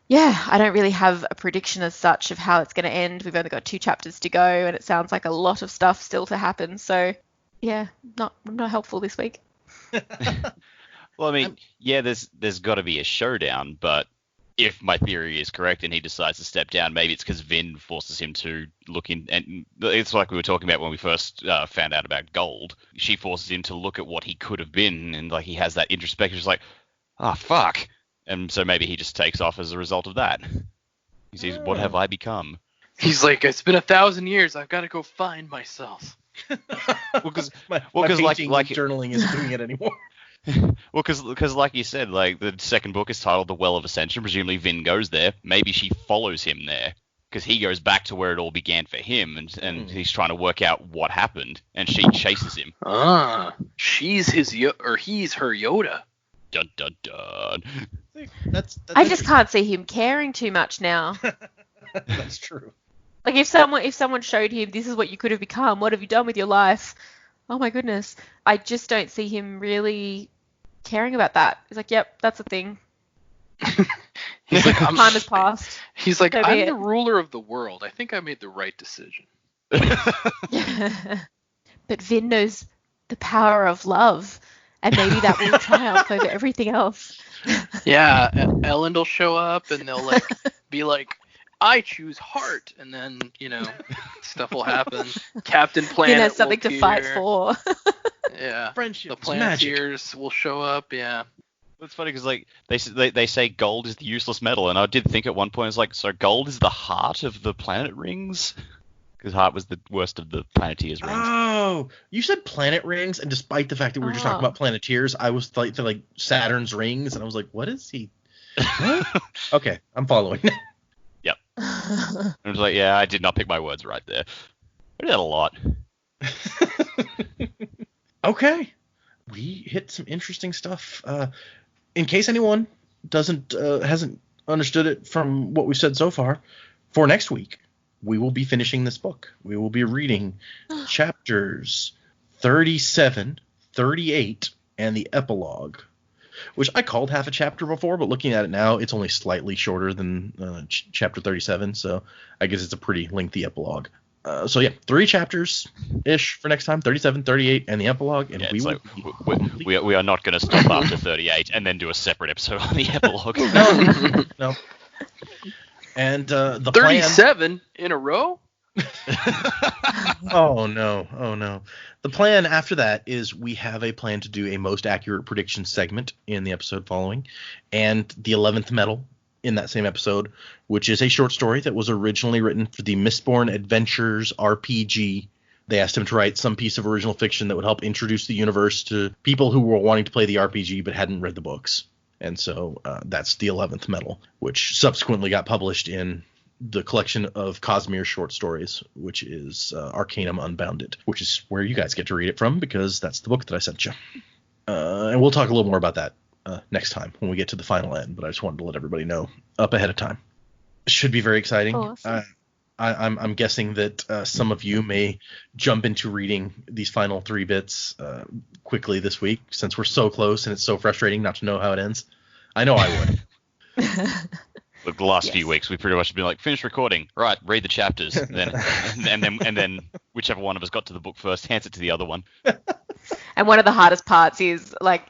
yeah, I don't really have a prediction as such of how it's going to end. We've only got 2 chapters to go, and it sounds like a lot of stuff still to happen. So, yeah, not helpful this week. Well, I mean, there's got to be a showdown, but if my theory is correct and he decides to step down, maybe it's because Vin forces him to look in, and it's like we were talking about when we first found out about Gold. She forces him to look at what he could have been, and like he has that introspection. He's like, oh fuck, and so maybe he just takes off as a result of that. He says, what have I become? He's like, it's been 1,000 years. I've got to go find myself. Because my painting like journaling isn't doing it anymore. Well, because like you said, like the second book is titled The Well of Ascension. Presumably Vin goes there. Maybe she follows him there because he goes back to where it all began for him, and he's trying to work out what happened, and she chases him. She's he's her Yoda. Dun dun dun. That's I just can't see him caring too much now. That's true. Like if someone showed him this is what you could have become, what have you done with your life? Oh my goodness. I just don't see him really caring about that. He's like, yep, that's a thing. He's like, time has passed. He's like, So be I'm it. the ruler of the world. I think I made the right decision. But Vin knows the power of love, and maybe that will triumph over everything else. Yeah, Ellen will show up and they'll like be like, I choose heart, and then stuff will happen. Captain Planet Vin has something will to fight appear. for. Yeah, Friendship, the it's magic. Planeteers will show up. Yeah, It's funny because like they say gold is the useless metal, and I did think at one point it's like, so gold is the heart of the planet rings, because heart was the worst of the Planeteers rings. Oh, you said planet rings, and despite the fact that we were just talking about Planeteers, I was like Saturn's rings, and I was like, what is he? What? Okay, I'm following. Yep. I was like, yeah, I did not pick my words right there. I did that a lot. Okay, we hit some interesting stuff. In case anyone hasn't understood it from what we've said so far, for next week we will be finishing this book. We will be reading chapters 37, 38, and the epilogue, which I called half a chapter before, but looking at it now, it's only slightly shorter than chapter 37, so I guess it's a pretty lengthy epilogue. So yeah, 3 chapters-ish for next time, 37, 38, and the epilogue, and we are not going to stop after 38 and then do a separate episode on the epilogue. No. And the 37 in a row? Oh no. The plan after that is we have a plan to do a most accurate prediction segment in the episode following, and the 11th medal in that same episode, which is a short story that was originally written for the Mistborn Adventures RPG. They asked him to write some piece of original fiction that would help introduce the universe to people who were wanting to play the RPG but hadn't read the books. And so that's the 11th medal, which subsequently got published in the collection of Cosmere's short stories, which is Arcanum Unbounded, which is where you guys get to read it from, because that's the book that I sent you. And we'll talk a little more about that next time when we get to the final end, but I just wanted to let everybody know up ahead of time. Should be very exciting. Awesome. I'm guessing that some of you may jump into reading these final 3 bits quickly this week, since we're so close and it's so frustrating not to know how it ends. I know I would. Look, the last few weeks we've pretty much been like, finish recording, right? Read the chapters, and then whichever one of us got to the book first hands it to the other one. And one of the hardest parts is like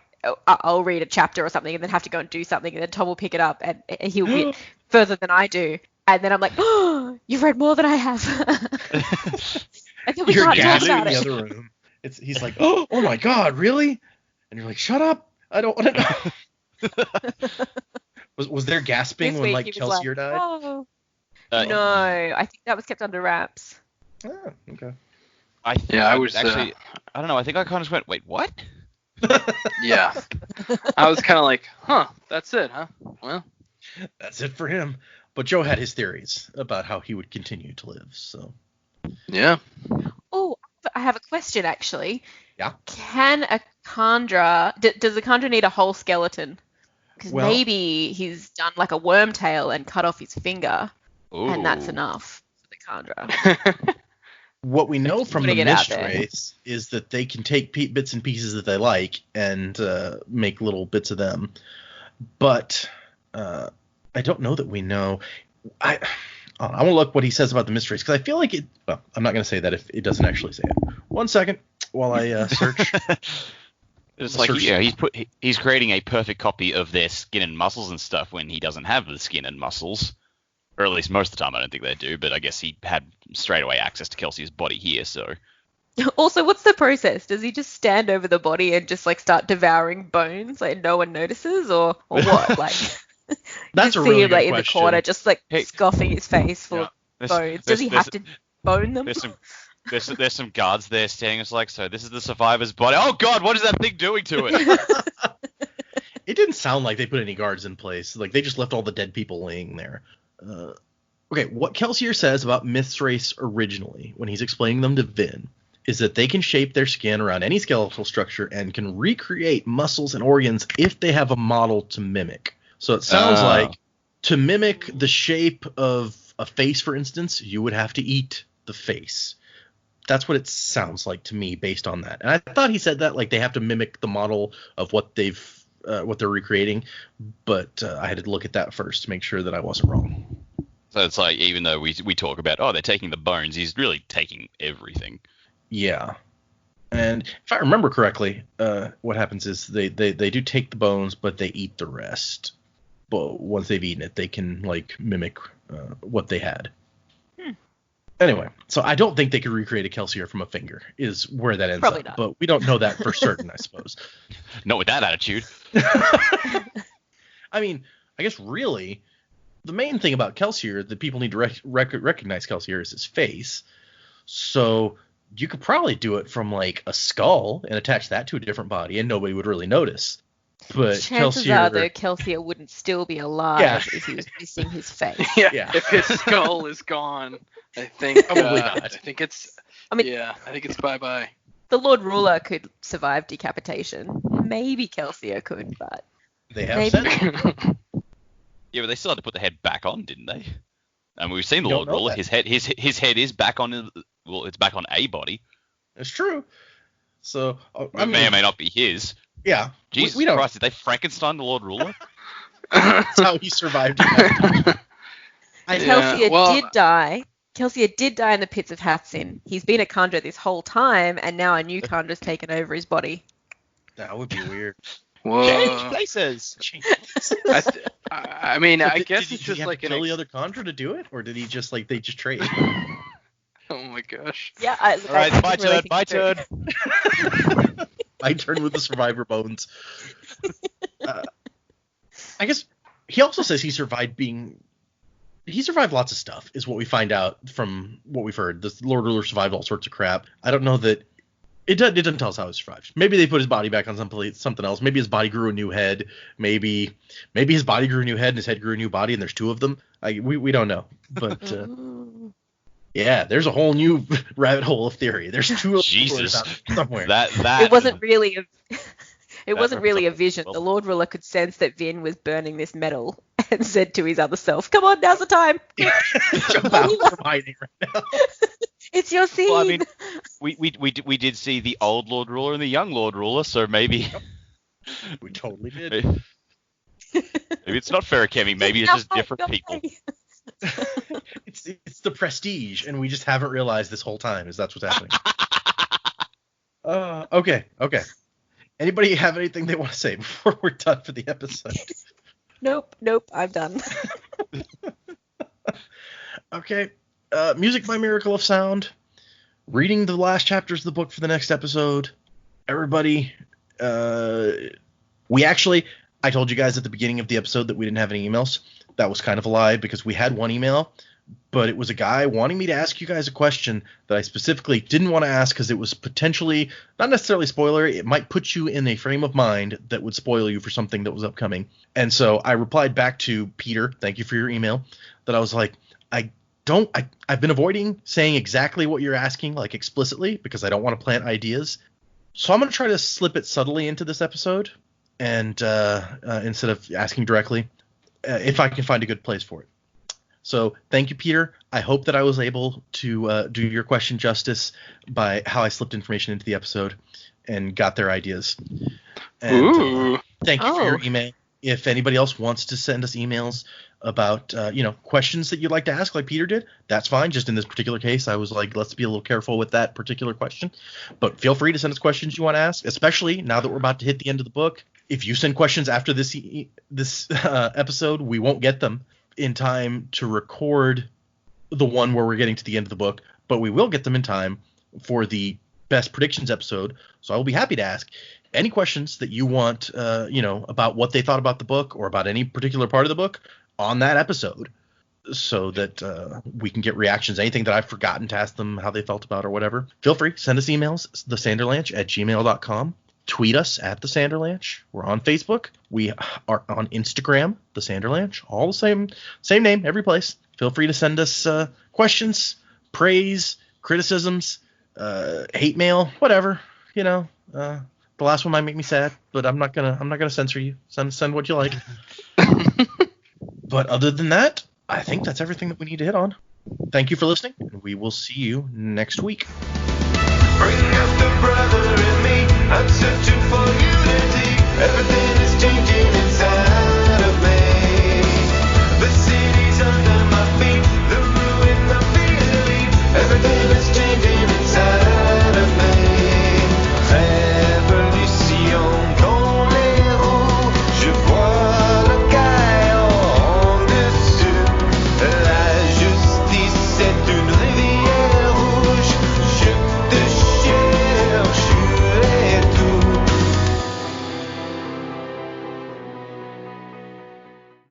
I'll read a chapter or something and then have to go and do something, and then Tom will pick it up and he'll get further than I do, and then I'm like, oh, you've read more than I have. And then we can't talk about in it. the other room. He's like, oh my god, really? And you're like, shut up, I don't want to know. Was there gasping This when week like he was Chelsea like, died? oh. No, I think that was kept under wraps. Oh, okay. I was actually. I don't know. I think I kind of just went, wait, what? Yeah. I was kind of like, that's it, huh? Well, that's it for him. But Joe had his theories about how he would continue to live. So yeah. Oh, I have a question actually. Yeah. Can a Khandra, does a Khandra need a whole skeleton? Because maybe he's done like a worm tail and cut off his finger, and that's enough for the Khandra. What we know from the Putting it out Mist there. race is that they can take bits and pieces that they like and make little bits of them. But I don't know that we know. I want to look what he says about the Mist race, because I feel like it. Well, I'm not going to say that if it doesn't actually say it. 1 second while I search. It's like, he's creating a perfect copy of their skin and muscles and stuff when he doesn't have the skin and muscles. Or at least most of the time, I don't think they do, but I guess he had straight away access to Kelsey's body here, so... Also, what's the process? Does he just stand over the body and just, like, start devouring bones, like, no one notices, or what? Like, That's you a see really him, good like, in question. the corner, just, like, Hey. scoffing his face full of bones. Does he have to bone them? There's some guards there standing. It's like, so this is the survivor's body. Oh God, what is that thing doing to it? It didn't sound like they put any guards in place. Like, they just left all the dead people laying there. Okay, what Kelsier says about Mithrace originally, when he's explaining them to Vin, is that they can shape their skin around any skeletal structure and can recreate muscles and organs if they have a model to mimic. So it sounds like to mimic the shape of a face, for instance, you would have to eat the face. That's what it sounds like to me based on that. And I thought he said that, like, they have to mimic the model of what they're recreating, but I had to look at that first to make sure that I wasn't wrong. So it's like, even though we talk about, they're taking the bones, he's really taking everything. Yeah. And if I remember correctly, what happens is they do take the bones, but they eat the rest. But once they've eaten it, they can, like, mimic what they had. Anyway, so I don't think they could recreate a Kelsier from a finger, is where that ends Probably up. not. But we don't know that for certain, I suppose. Not with that attitude. I mean, I guess really, the main thing about Kelsier that people need to recognize Kelsier is his face. So you could probably do it from, like, a skull and attach that to a different body, and nobody would really notice. But Chances Kelsier, are, though, Kelsier wouldn't still be alive if he was missing his face. Yeah. If his skull is gone, I think Probably not. I think it's I mean- I think it's bye-bye. The Lord Ruler could survive decapitation. Maybe Kelsier could, but they have maybe. said Yeah, but they still had to put the head back on, didn't they? And we've seen the You Lord don't know Ruler. that. His head is back on. Well, it's back on a body. it's true. So I It may mean, or may not be his. yeah, Jesus we don't. Christ! Did they Frankenstein the Lord Ruler? That's how he survived. decapitation. Kelsier did die. Kelsier did die in the pits of Hatsin. He's been a Khandra this whole time, and now a new Khandra's taken over his body. That would be weird. Whoa. places. I mean, I guess did it's he just have like to kill the other Khandra to do it, or did he just, like, they just trade? Oh my gosh. Yeah, All right, my turn. My turn. I turn with the survivor bones. I guess he also says he survived lots of stuff, is what we find out from what we've heard. The Lord Ruler survived all sorts of crap. I don't know that it doesn't tell us how he survived. Maybe they put his body back on something else. Maybe his body grew a new head. Maybe his body grew a new head and his head grew a new body, and there's two of them. We don't know. But yeah, there's a whole new rabbit hole of theory. There's two of Jesus. them somewhere. That It wasn't really a vision. well. The Lord Ruler could sense that Vin was burning this metal and said to his other self, "Come on, now's the time. Jump out from hiding right now. It's your scene." Well, I mean, we did see the old Lord Ruler and the young Lord Ruler, so maybe We totally did. maybe it's not Ferakemi. Maybe it's just different people. It's the prestige, and we just haven't realized this whole time that's what's happening. Okay. Anybody have anything they want to say before we're done for the episode? Nope, I'm done. Okay. Music by Miracle of Sound. Reading the last chapters of the book for the next episode. Everybody, I told you guys at the beginning of the episode that we didn't have any emails. That was kind of a lie because we had one email, but it was a guy wanting me to ask you guys a question that I specifically didn't want to ask because it was potentially, not necessarily spoiler, it might put you in a frame of mind that would spoil you for something that was upcoming. And so I replied back to Peter, thank you for your email, that I was like, I've been avoiding saying exactly what you're asking, like explicitly, because I don't want to plant ideas. So I'm going to try to slip it subtly into this episode and instead of asking directly, if I can find a good place for it. So thank you, Peter. I hope that I was able to do your question justice by how I slipped information into the episode and got their ideas. And, Ooh. thank you for your email. If anybody else wants to send us emails about, questions that you'd like to ask like Peter did, that's fine. Just in this particular case, I was like, let's be a little careful with that particular question. But feel free to send us questions you want to ask, especially now that we're about to hit the end of the book. If you send questions after this episode, we won't get them in time to record the one where we're getting to the end of the book, but we will get them in time for the best predictions episode. So I will be happy to ask any questions that you want, about what they thought about the book or about any particular part of the book on that episode, so that we can get reactions, anything that I've forgotten to ask them how they felt about or whatever. Feel free, send us emails, thesanderlanche@gmail.com. Tweet us at the Sanderlanche. We're on Facebook. We are on Instagram, the Sanderlanche. All the same name, every place. Feel free to send us questions, praise, criticisms, hate mail, whatever. The last one might make me sad, but I'm not gonna censor you. Send what you like. But other than that, I think that's everything that we need to hit on. Thank you for listening, and we will see you next week. Bring up the brother in me. I'm searching for unity. Everything is changing inside.